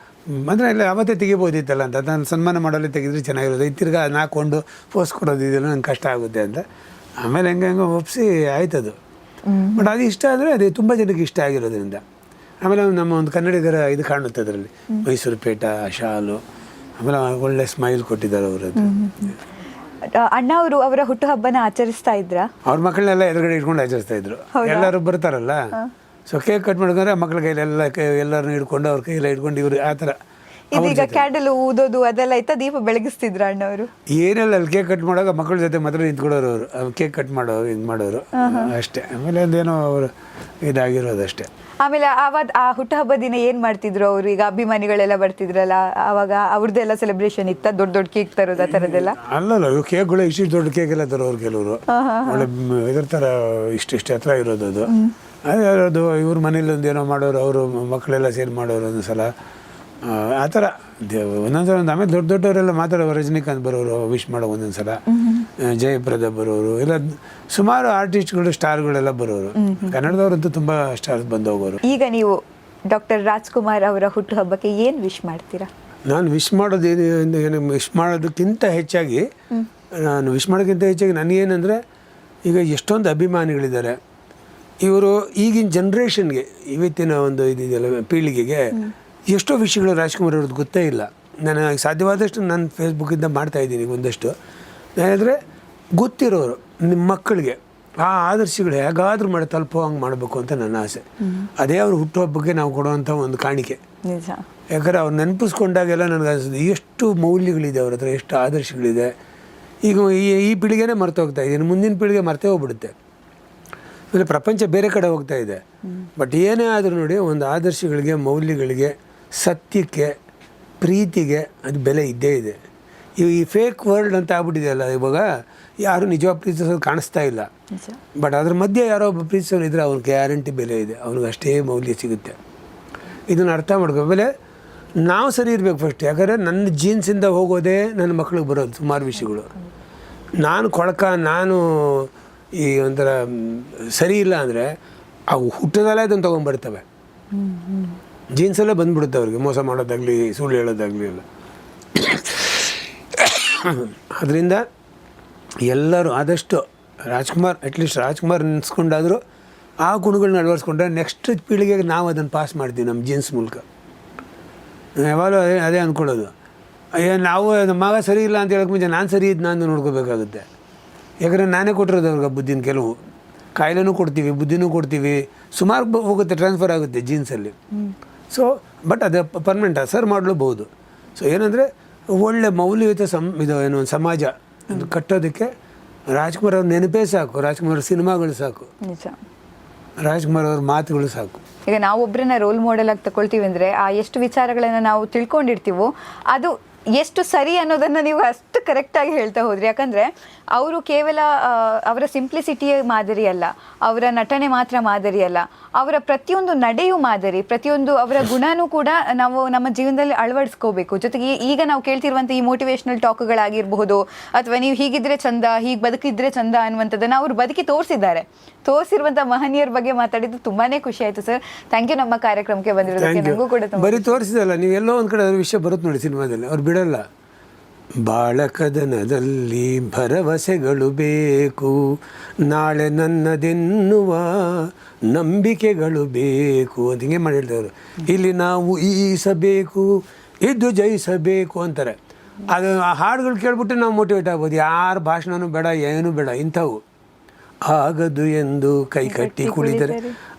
ಅಂದರೆ ಎಲ್ಲ ಅವತ್ತೇ ತೆಗಿಬೋದಿತ್ತಲ್ಲ ಅಂತ, ನಾನು ಸನ್ಮಾನ ಮಾಡಲು ತೆಗೆದ್ರೆ ಚೆನ್ನಾಗಿರೋದು. ತಿರ್ಗಾ ಅದನ್ನ ಹಾಕ್ಕೊಂಡು ಪೋಸ್ ಕೊಡೋದು ಇದೆಲ್ಲ ನಂಗೆ ಕಷ್ಟ ಆಗುತ್ತೆ ಅಂತ. ಆಮೇಲೆ ಹೆಂಗೆ ಒಪ್ಪಿಸಿ ಆಯ್ತದು. ಬಟ್ ಅದು ಇಷ್ಟ ಅಂದರೆ ಅದು ತುಂಬ ಜನಕ್ಕೆ ಇಷ್ಟ ಆಗಿರೋದ್ರಿಂದ. ಆಮೇಲೆ ನಮ್ಮ ಒಂದು ಕನ್ನಡಿಗರ ಇದು ಕಾಣುತ್ತೆ ಅದರಲ್ಲಿ, ಮೈಸೂರು ಪೇಟ ಶಾಲು. ಆಮೇಲೆ ಒಳ್ಳೆ ಸ್ಮೈಲ್ ಕೊಟ್ಟಿದ್ದಾರೆ ಅವರದ್ದು. ಅಣ್ಣ ಅವರು ಅವರ ಹುಟ್ಟುಹಬ್ಬನ ಆಚರಿಸ್ತಾ ಇದ್ರಾ? ಅವ್ರ ಮಕ್ಕಳನ್ನೆಲ್ಲ ಎದುರುಗಡೆ ಇಟ್ಕೊಂಡು ಆಚರಿಸ್ತಾ ಇದ್ರು. ಎಲ್ಲರೂ ಬರ್ತಾರಲ್ಲ, ಸೊ ಕೇಕ್ ಕಟ್ ಮಾಡ್ಕೊಂಡ್ರೆ ಮಕ್ಳ ಕೈಲೆಲ್ಲ ಎಲ್ಲರನ್ನ ಹಿಡ್ಕೊಂಡು ಅವ್ರ ಕೈಯೆಲ್ಲ ಹಿಡ್ಕೊಂಡು ಇವ್ರು ಆ ಥರ. ಇದೀಗ ಕ್ಯಾಂಡಲ್ ಊದೋದು ಅದೆಲ್ಲ ಆಯ್ತಾ? ದೀಪ ಬೆಳಗಿಸ್ತಿದ್ರ ಅಣ್ಣವರು? ಏನೆಲ್ಲ ಅಲ್ಲಿ ಕೇಕ್ ಕಟ್ ಮಾಡುವಾಗ ಮಕ್ಕಳ ಜೊತೆ ಮಾತ್ರ ನಿಂತ್ಕೊಳ್ಳೋರು ಅವರು, ಕೇಕ್ ಕಟ್ ಮಾಡೋರು ಇದು ಮಾಡೋರು ಅಷ್ಟೇ. ಆಮೇಲೆ ಒಂದೇನೋ ಅವರು ಇದಾಗಿರೋದು ಅಷ್ಟೇ. ಆಮೇಲೆ ಆ ಹುಟ್ಟುಹಬ್ಬ ದಿನ ಏನ್ ಮಾಡ್ತಿದ್ರು ಅವರು? ಈಗ ಅಭಿಮಾನಿಗಳೆಲ್ಲ ಬರ್ತಿದ್ರಲ್ಲ, ಆವಾಗ ಅವ್ರದ್ದೆಲ್ಲ ಸೆಲೆಬ್ರೇಷನ್ ಇತ್ತ? ದೊಡ್ಡ ದೊಡ್ಡ ಕೇಕ್ ತರೋದು ಆ ಥರದ್ದೆಲ್ಲ? ಅಲ್ಲಲ್ಲ, ಇವು ಕೇಕ್ಗಳು ಇಷ್ಟು ದೊಡ್ಡ ಕೇಕ್ ಎಲ್ಲ ತರೋರು ಕೆಲವರು, ಒಳ್ಳೆ ಇದ್ರ ಥರ ಇಷ್ಟಿಷ್ಟು ಹತ್ರ ಇರೋದು ಅದು. ಅದು ಇವ್ರ ಮನೇಲಿ ಒಂದೇನೋ ಮಾಡೋರು, ಅವರು ಮಕ್ಕಳೆಲ್ಲ ಸೇರಿ ಮಾಡೋರು ಒಂದೊಂದ್ಸಲ ಆ ಥರ. ಒಂದೊಂದ್ಸಲ ಆಮೇಲೆ ದೊಡ್ಡ ದೊಡ್ಡವರೆಲ್ಲ ಮಾತಾಡೋರು, ರಜನಿಕಾಂತ್ ಬರೋರು ವಿಶ್ ಮಾಡೋ ಒಂದೊಂದ್ಸಲ, ಜಯಪ್ರದ ಬರೋರು, ಇಲ್ಲ ಸುಮಾರು ಆರ್ಟಿಸ್ಟ್ಗಳು ಸ್ಟಾರ್ಗಳೆಲ್ಲ ಬರೋರು. ಕನ್ನಡದವರಂತೂ ತುಂಬ ಸ್ಟಾರ್ಸ್ ಬಂದು ಹೋಗೋರು. ಈಗ ನೀವು ಡಾಕ್ಟರ್ ರಾಜ್ಕುಮಾರ್ ಅವರ ಹುಟ್ಟುಹಬ್ಬಕ್ಕೆ ಏನು ವಿಶ್ ಮಾಡ್ತೀರಾ? ನಾನು ವಿಶ್ ಮಾಡೋದು ಏನು ವಿಶ್ ಮಾಡೋದಕ್ಕಿಂತ ಹೆಚ್ಚಾಗಿ ನನಗೇನೆಂದರೆ, ಈಗ ಎಷ್ಟೊಂದು ಅಭಿಮಾನಿಗಳಿದ್ದಾರೆ. ಇವರು ಈಗಿನ ಜನ್ರೇಷನ್ಗೆ, ಇವತ್ತಿನ ಒಂದು ಇದೆಯಲ್ಲ ಪೀಳಿಗೆಗೆ ಎಷ್ಟೋ ವಿಷಯಗಳು ರಾಜ್ಕುಮಾರ್ ಅವ್ರದ್ದು ಗೊತ್ತೇ ಇಲ್ಲ. ನಾನು ಸಾಧ್ಯವಾದಷ್ಟು ನಾನು ಫೇಸ್ಬುಕ್ಕಿಂದ ಮಾಡ್ತಾಯಿದ್ದೀನಿ ಒಂದಷ್ಟು. ಹೇಳಿದ್ರೆ ಗೊತ್ತಿರೋರು ನಿಮ್ಮ ಮಕ್ಕಳಿಗೆ ಆ ಆದರ್ಶಗಳು ಹೇಗಾದರೂ ಮಾಡಿ ತಲುಪೋ ಹಂಗೆ ಮಾಡಬೇಕು ಅಂತ ನನ್ನ ಆಸೆ. ಅದೇ ಅವ್ರ ಹುಟ್ಟುಹಬ್ಬಕ್ಕೆ ನಾವು ಕೊಡುವಂಥ ಒಂದು ಕಾಣಿಕೆ. ಯಾಕಂದರೆ ಅವ್ರು ನೆನಪಿಸ್ಕೊಂಡಾಗೆಲ್ಲ ನನಗೆ ಅನಿಸ್ತದೆ ಎಷ್ಟು ಮೌಲ್ಯಗಳಿದೆ ಅವ್ರ ಹತ್ರ, ಎಷ್ಟು ಆದರ್ಶಗಳಿದೆ. ಈಗ ಈ ಪೀಳಿಗೆನೇ ಮರ್ತೋಗ್ತಾ ಇದೆ, ಮುಂದಿನ ಪೀಳಿಗೆ ಮರ್ತೇ ಹೋಗ್ಬಿಡುತ್ತೆ. ಆಮೇಲೆ ಪ್ರಪಂಚ ಬೇರೆ ಕಡೆ ಹೋಗ್ತಾ ಇದೆ. ಬಟ್ ಏನೇ ಆದರೂ ನೋಡಿ, ಒಂದು ಆದರ್ಶಗಳಿಗೆ, ಮೌಲ್ಯಗಳಿಗೆ, ಸತ್ಯಕ್ಕೆ, ಪ್ರೀತಿಗೆ ಅದು ಬೆಲೆ ಇದ್ದೇ ಇದೆ. ಈ ಫೇಕ್ ವರ್ಲ್ಡ್ ಅಂತ ಆಗ್ಬಿಟ್ಟಿದೆಯಲ್ಲ ಇವಾಗ, ಯಾರು ನಿಜವಾಗ ಪ್ರೀತಿಸೋದು ಕಾಣಿಸ್ತಾ ಇಲ್ಲ. ಬಟ್ ಅದ್ರ ಮಧ್ಯೆ ಯಾರೋ ಒಬ್ಬ ಪ್ರೀತಿಸೋರು ಇದ್ದರೆ ಅವ್ರಿಗೆ ಗ್ಯಾರಂಟಿ ಬೆಲೆ ಇದೆ, ಅವ್ರಿಗೆ ಅಷ್ಟೇ ಮೌಲ್ಯ ಸಿಗುತ್ತೆ. ಇದನ್ನು ಅರ್ಥ ಮಾಡ್ಕೋ. ಆಮೇಲೆ ನಾವು ಸರಿ ಇರಬೇಕು ಫಸ್ಟ್. ಯಾಕಂದರೆ ನನ್ನ ಜೀನ್ಸಿಂದ ಹೋಗೋದೇ ನನ್ನ ಮಕ್ಳಿಗೆ ಬರೋದು ಸುಮಾರು ವಿಷಯಗಳು. ನಾನು ಕೊಳಕ, ನಾನು ಈ ಒಂಥರ ಸರಿ ಇಲ್ಲ ಅಂದರೆ ಅವು ಹುಟ್ಟದಲ್ಲೇ ಅದನ್ನು ತೊಗೊಂಡ್ಬರ್ತವೆ. ಜೀನ್ಸಲ್ಲೇ ಬಂದುಬಿಡುತ್ತೆ ಅವ್ರಿಗೆ, ಮೋಸ ಮಾಡೋದಾಗಲಿ, ಸುಳ್ಳು ಹೇಳೋದಾಗಲಿ ಎಲ್ಲ. ಅದರಿಂದ ಎಲ್ಲರೂ ಆದಷ್ಟು ಅಟ್ಲೀಸ್ಟ್ ರಾಜ್ಕುಮಾರ್ ನೆನೆಸ್ಕೊಂಡಾದರೂ ಆ ಗುಣಗಳನ್ನ ಅಳವಡಿಸ್ಕೊಂಡ್ರೆ ನೆಕ್ಸ್ಟ್ ಪೀಳಿಗೆಗೆ ನಾವು ಅದನ್ನು ಪಾಸ್ ಮಾಡ್ತೀವಿ ನಮ್ಮ ಜೀನ್ಸ್ ಮೂಲಕ. ಯಾವಾಗಲೂ ಅದೇ ಅಂದ್ಕೊಳ್ಳೋದು. ನಾವು ನಮ್ಮ ಮಗ ಸರಿ ಇಲ್ಲ ಅಂತ ಹೇಳೋಕೆ ಮುಂಚೆ ನಾನು ಸರಿ ಇದ್ದು ನಾನು ನೋಡ್ಕೋಬೇಕಾಗುತ್ತೆ. ಯಾಕಂದರೆ ನಾನೇ ಕೊಟ್ಟಿರೋದು ಅವ್ರಿಗೆ ಬುದ್ಧಿನ. ಕೆಲವು ಕಾಯಿಲೆನೂ ಕೊಡ್ತೀವಿ, ಬುದ್ಧಿನೂ ಕೊಡ್ತೀವಿ, ಸುಮಾರು ಹೋಗುತ್ತೆ, ಟ್ರಾನ್ಸ್ಫರ್ ಆಗುತ್ತೆ ಜೀನ್ಸಲ್ಲಿ. ಸೊ ಬಟ್ ಅದು ಪರ್ಮನೆಂಟ್ ಸರ್ ಮಾಡಲೂಬಹುದು. ಸೊ ಏನಂದರೆ ಒಳ್ಳೆ ಮೌಲ್ಯಯುತ ಇದು ಏನು ಸಮಾಜ ಅದು ಕಟ್ಟೋದಕ್ಕೆ ರಾಜ್ಕುಮಾರ್ ಅವ್ರ ನೆನಪೇ ಸಾಕು, ರಾಜ್ಕುಮಾರ್ ಅವ್ರ ಸಿನಿಮಾಗಳು ಸಾಕು, ರಾಜ್ಕುಮಾರ್ ಅವ್ರ ಮಾತುಗಳು ಸಾಕು. ಈಗ ನಾವೊಬ್ಬರನ್ನ ರೋಲ್ ಮಾಡೆಲ್ ಆಗಿ ತಗೊಳ್ತೀವಿ ಅಂದರೆ ಆ ಎಷ್ಟು ವಿಚಾರಗಳನ್ನು ನಾವು ತಿಳ್ಕೊಂಡಿರ್ತೀವೋ ಅದು ಎಷ್ಟು ಸರಿ ಅನ್ನೋದನ್ನು ನೀವು ಅಷ್ಟು ಕರೆಕ್ಟಾಗಿ ಹೇಳ್ತಾ ಹೋದ್ರಿ. ಯಾಕಂದರೆ ಅವರು ಕೇವಲ ಅವರ ಸಿಂಪ್ಲಿಸಿಟಿಯ ಮಾದರಿ ಅಲ್ಲ, ಅವರ ನಟನೆ ಮಾತ್ರ ಮಾದರಿ ಅಲ್ಲ, ಅವರ ಪ್ರತಿಯೊಂದು ನಡೆಯೂ ಮಾದರಿ, ಪ್ರತಿಯೊಂದು ಅವರ ಗುಣನೂ ಕೂಡ ನಾವು ನಮ್ಮ ಜೀವನದಲ್ಲಿ ಅಳವಡಿಸ್ಕೋಬೇಕು. ಜೊತೆಗೆ ಈಗ ನಾವು ಕೇಳ್ತಿರುವಂಥ ಈ ಮೋಟಿವೇಶ್ನಲ್ ಟಾಕ್ಗಳಾಗಿರಬಹುದು, ಅಥವಾ ನೀವು ಹೀಗಿದ್ರೆ ಚಂದ, ಹೀಗೆ ಬದುಕಿದ್ರೆ ಚಂದ ಅನ್ನುವಂಥದ್ದನ್ನು ಅವರು ಬದುಕಿ ತೋರಿಸಿರುವಂಥ ಮಹನೀಯರ ಬಗ್ಗೆ ಮಾತಾಡಿದ್ದು ತುಂಬಾ ಖುಷಿ ಆಯಿತು ಸರ್. ಥ್ಯಾಂಕ್ ಯು ನಮ್ಮ ಕಾರ್ಯಕ್ರಮಕ್ಕೆ ಬಂದಿರೋದಕ್ಕೆ. ನನಗೂ ಕೂಡ ಬರೀ ತೋರಿಸಿದಲ್ಲ, ನೀವು ಎಲ್ಲೋ ಒಂದು ಕಡೆ ಅದ್ರ ವಿಷಯ ಬರುತ್ತೆ ನೋಡಿ ಸಿನಿಮಾದಲ್ಲಿ, ಅವ್ರು ಬಿಡಲ್ಲ. ಬಾಳಕದನದಲ್ಲಿ ಭರವಸೆಗಳು ಬೇಕು, ನಾಳೆ ನನ್ನದೆನ್ನುವ ನಂಬಿಕೆಗಳು ಬೇಕು ಅಂತ ಹಿಂಗೆ ಮಾಡಿ ಹೇಳ್ತವ್ರು. ಇಲ್ಲಿ ನಾವು ಈಸಬೇಕು, ಇದ್ದು ಜಯಿಸಬೇಕು ಅಂತಾರೆ. ಅದು ಆ ಹಾಡುಗಳು ಕೇಳ್ಬಿಟ್ಟು ನಾವು ಮೋಟಿವೇಟ್ ಆಗ್ಬೋದು. ಯಾರ ಭಾಷಣನೂ ಬೇಡ, ಏನೂ ಬೇಡ, ಇಂಥವು ಆಗದು ಎಂದು ಕೈ ಕಟ್ಟಿ ಕುಳಿತಾರೆ.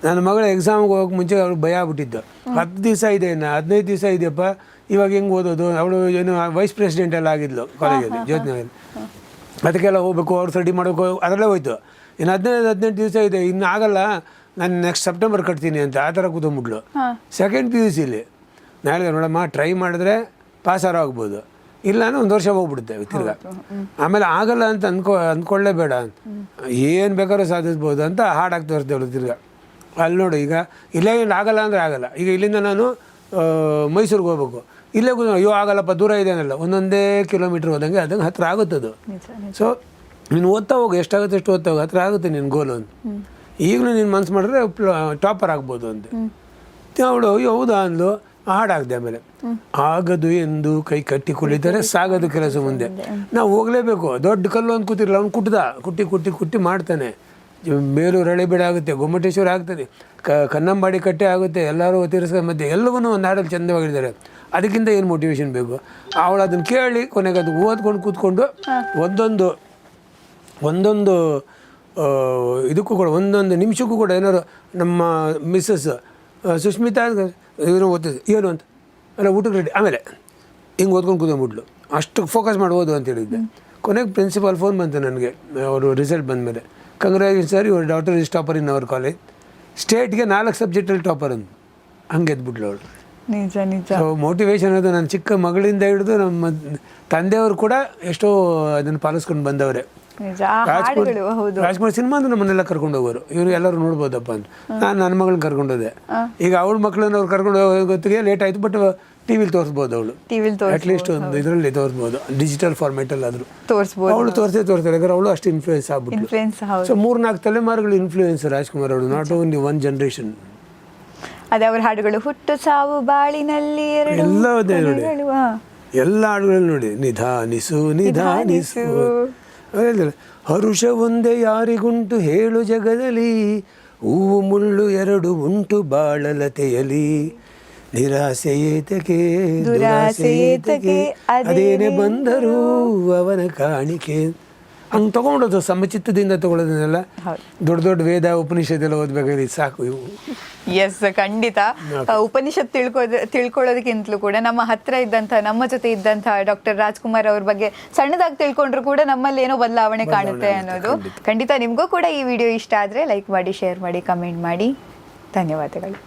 ನನ್ನ ಮಗಳ ಎಕ್ಸಾಮ್ಗೆ ಹೋಗೋಕೆ ಮುಂಚೆ ಅವ್ಳಿಗೆ ಭಯ ಆಗ್ಬಿಟ್ಟಿದ್ದು. 10 ದಿವಸ ಇದೆ, 15 ದಿವಸ ಇದೆಯಪ್ಪ, ಇವಾಗ ಹೆಂಗೆ ಓದೋದು? ಅವಳು ಏನು ವೈಸ್ ಪ್ರೆಸಿಡೆಂಟ್ ಎಲ್ಲ ಆಗಿದ್ಲು ಕಾಲೇಜಲ್ಲಿ, ಜ್ಯೋತಿನಗರಲ್ಲಿ. ಅದಕ್ಕೆಲ್ಲ ಹೋಗ್ಬೇಕು, ಅವ್ರು ಸ್ಟಡಿ ಮಾಡೋಕೆ ಅದರಲ್ಲೇ ಹೋಯ್ತು. ಇನ್ನು 15-18 ದಿವಸ ಇದೆ, ಇನ್ನು ಆಗಲ್ಲ, ನಾನು ನೆಕ್ಸ್ಟ್ ಸೆಪ್ಟೆಂಬರ್ ಕಟ್ತೀನಿ ಅಂತ ಆ ಥರ ಕೂತ್ಕೊಂಡ್ಬಿಡ್ಲು. ಸೆಕೆಂಡ್ PUCಲಿ ನಾನು ಹೇಳಿದೆ, ನೋಡಮ್ಮ ಟ್ರೈ ಮಾಡಿದ್ರೆ ಪಾಸಾರು ಆಗ್ಬೋದು, ಇಲ್ಲ ಅಂದರೆ 1 ವರ್ಷ ಹೋಗ್ಬಿಡುತ್ತೆ ತಿರ್ಗಾ. ಆಮೇಲೆ ಆಗಲ್ಲ ಅಂತ ಅಂದ್ಕೊಳ್ಳೇಬೇಡ, ಏನು ಬೇಕಾದ್ರೂ ಸಾಧಿಸ್ಬೋದು ಅಂತ ಹಾಡಾಗಿ ತೋರಿಸ್ತೇವಳು ತಿರ್ಗಾ. ಅಲ್ಲಿ ನೋಡು, ಈಗ ಇಲ್ಲೇ ಆಗಲ್ಲ ಅಂದರೆ ಆಗಲ್ಲ. ಈಗ ಇಲ್ಲಿಂದ ನಾನು ಮೈಸೂರಿಗೆ ಹೋಗ್ಬೇಕು, ಇಲ್ಲೇ ಅಯ್ಯೋ ಆಗಲ್ಲಪ್ಪ ದೂರ ಇದೆ ಅನ್ನಲ್ಲ, ಒಂದೊಂದೇ ಕಿಲೋಮೀಟ್ರ್ ಹೋದಂಗೆ ಅದಂಗೆ ಹತ್ರ ಆಗುತ್ತದು. ಸೊ ನೀನು ಓದ್ತಾ ಹೋಗು, ಎಷ್ಟಾಗುತ್ತೆ ಅಷ್ಟು ಓದ್ತಾ ಹೋಗು, ಹತ್ರ ಆಗುತ್ತೆ ನಿನ್ನ ಗೋಲು ಅಂತ. ಈಗಲೂ ನೀನು ಮನ್ಸು ಮಾಡಿದ್ರೆ ಟಾಪರ್ ಆಗ್ಬೋದು ಅಂತ. ಅವಳು ಅಯ್ಯೋ ಹೌದಾ ಅಂದ್ಲು, ಹಾಡಾಗ್ದೆ. ಆಮೇಲೆ ಆಗದು ಎಂದು ಕೈ ಕಟ್ಟಿ ಕುಳಿತಾರೆ, ಸಾಗದು ಕೆಲಸ ಮುಂದೆ. ನಾವು ಹೋಗಲೇಬೇಕು. ದೊಡ್ಡ ಕಲ್ಲು ಅಂತ ಕೂತಿರಲ್ಲ, ಅವ್ನು ಕುಟ್ಟಿ ಮಾಡ್ತಾನೆ. ಬೇಲೂರು ಹಳೆಬೀಡು ಆಗುತ್ತೆ, ಗೊಮ್ಮಟೇಶ್ವರ ಆಗ್ತದೆ, ಕನ್ನಂಬಾಡಿ ಕಟ್ಟೆ ಆಗುತ್ತೆ, ಎಲ್ಲರೂ ತೀರಿಸ್ಕೊಂಡು ಮಧ್ಯೆ ಎಲ್ಲವನ್ನೂ ಒಂದು ಹಾಡಲ್ಲಿ ಚಂದವಾಗಿದ್ದಾರೆ. ಅದಕ್ಕಿಂತ ಏನು ಮೋಟಿವೇಶನ್ ಬೇಕು? ಅವಳು ಅದನ್ನು ಕೇಳಿ ಕೊನೆಗೆ ಅದು ಓದ್ಕೊಂಡು ಕೂತ್ಕೊಂಡು ಒಂದೊಂದು ಇದಕ್ಕೂ ಕೂಡ ಒಂದೊಂದು ನಿಮಿಷಕ್ಕೂ ಕೂಡ ಏನಾದ್ರು ನಮ್ಮ ಮಿಸ್ಸಸ್ ಸುಷ್ಮಿತಾ ಏನೋ ಓದ್ತಿದ್ದೆ ಏನು ಅಂತ ಅಲ್ಲ ಊಟಕ್ಕೆ ರೆಡಿ ಆಮೇಲೆ ಹಿಂಗೆ ಓದ್ಕೊಂಡು ಕೂತ್ಕೊಂಡ್ಬಿಟ್ಲು. ಅಷ್ಟು ಫೋಕಸ್ ಮಾಡ್ಬೋದು ಅಂತ ಹೇಳಿದ್ದೆ. ಕೊನೆಗೆ ಪ್ರಿನ್ಸಿಪಾಲ್ ಫೋನ್ ಬಂತು ನನಗೆ, ಅವರು ರಿಸಲ್ಟ್ ಬಂದಮೇಲೆ, congratulation sir your daughter is topper in our college, ಸ್ಟೇಟ್ಗೆ 4 ಸಬ್ಜೆಕ್ಟಲ್ಲಿ ಟಾಪರ್ ಅಂತ. ಹಂಗೆ ಎದ್ಬಿಟ್ಲು ಅವಳು. ನಿಜ ನಿಜ. ಸೊ ಮೋಟಿವೇಶನ್ ಅದು ನನ್ನ ಚಿಕ್ಕ ಮಗಳಿಂದ ಹಿಡಿದು ನಮ್ಮ ತಂದೆಯವರು ಕೂಡ ಎಷ್ಟೋ ಅದನ್ನು ಪಾಲಿಸ್ಕೊಂಡು ಬಂದವರೇ. ನಿಜ ಆ ಹಾಡುಗಳು ಹೌದು. ರಾಜ್ಕುಮಾರ್ ಸಿನಿಮಾ ಅಂದ್ರೆ ನಮ್ಮನ್ನೆಲ್ಲ ಕರ್ಕೊಂಡು ಹೋಗೋರು, ಇವರು ಎಲ್ಲರೂ ನೋಡ್ಬೋದಪ್ಪ ಅಂತ. ನಾನು ನನ್ನ ಮಗಳನ್ನ ಕರ್ಕೊಂಡೋದೆ. ಈಗ ಅವಳ ಮಕ್ಕಳನ್ನ ಅವ್ರು ಕರ್ಕೊಂಡು ಹೋಗೋತ್ತಿಗೆ ಲೇಟ್ ಆಯಿತು, ಬಟ್ ಟಿವಿಲಿ ತೋರಿಸ್ಬೋದು ಅವಳು, ಅಟ್ಲೀಸ್ಟ್ ಒಂದು ಇದರಲ್ಲಿ ತೋರಿಸ್ಬೋದು, ಡಿಜಿಟಲ್ ಫಾರ್ಮೇಟಲ್ಲಿ ಆದರೂ ತೋರಿಸ್ಬೋದು. ಅವಳು ತೋರಿಸ್ತಾರೆ, ಯಾಕಂದ್ರೆ ಅವಳು ಅಷ್ಟು ಇನ್ಫ್ಲೂಯೆನ್ಸ್ ಆಗ್ಬಿಟ್ಟು. ಸೊ 3-4 ತಲೆಮಾರುಗಳು ಇನ್ಫ್ಲೂಯೆನ್ಸ್ ರಾಜ್ಕುಮಾರ್ ಅವಳು, ನಾಟ್ ಓನ್ಲಿ ಒನ್ ಜನರೇಷನ್. ಅದೇ ಅವ್ರ ಹಾಡುಗಳು ಹುಟ್ಟು ಸಾವು ಬಾಳಿನಲ್ಲಿ ಎಲ್ಲ ಅದೇ ನೋಡಿ, ಎಲ್ಲ ಹಾಡುಗಳು ನೋಡಿ. ನಿಧಾನಿಸು ನಿಧಾನಿಸು, ಹರುಷ ಒಂದೇ ಯಾರಿಗುಂಟು ಹೇಳು ಜಗದಲ್ಲಿ, ಹೂವು ಮುಳ್ಳು 2 ಉಂಟು ಬಾಳಲತೆಯಲಿ, ನಿರಾಸೆ ಏತಕೆ ದುರಾಸೆ ಏತಕೆ ಅದೇನೆ ಬಂದರೂ ಅವನ ಕಾಣಿಕೆ. ಹಂಗೆ ತೊಗೊಂಡೋದು ಸಮಚಿತ್ತದಿಂದ ತೊಗೊಳೋದನ್ನೆಲ್ಲ. ದೊಡ್ಡ ವೇದ ಉಪನಿಷತ್ತೆಲ್ಲ ಓದ್ಬೇಕಾದ್ರೆ ಸಾಕು ಇವು. ಎಸ್ ಖಂಡಿತ. ಉಪನಿಷತ್ ತಿಳ್ಕೊಳ್ಳೋದಕ್ಕಿಂತಲೂ ಕೂಡ ನಮ್ಮ ಹತ್ರ ಇದ್ದಂಥ, ನಮ್ಮ ಜೊತೆ ಇದ್ದಂಥ ಡಾಕ್ಟರ್ ರಾಜ್ಕುಮಾರ್ ಅವ್ರ ಬಗ್ಗೆ ಸಣ್ಣದಾಗಿ ತಿಳ್ಕೊಂಡ್ರು ಕೂಡ ನಮ್ಮಲ್ಲಿ ಏನೋ ಬದಲಾವಣೆ ಕಾಣುತ್ತೆ ಅನ್ನೋದು ಖಂಡಿತ. ನಿಮಗೂ ಕೂಡ ಈ ವಿಡಿಯೋ ಇಷ್ಟ ಆದರೆ ಲೈಕ್ ಮಾಡಿ, ಶೇರ್ ಮಾಡಿ, ಕಮೆಂಟ್ ಮಾಡಿ. ಧನ್ಯವಾದಗಳು.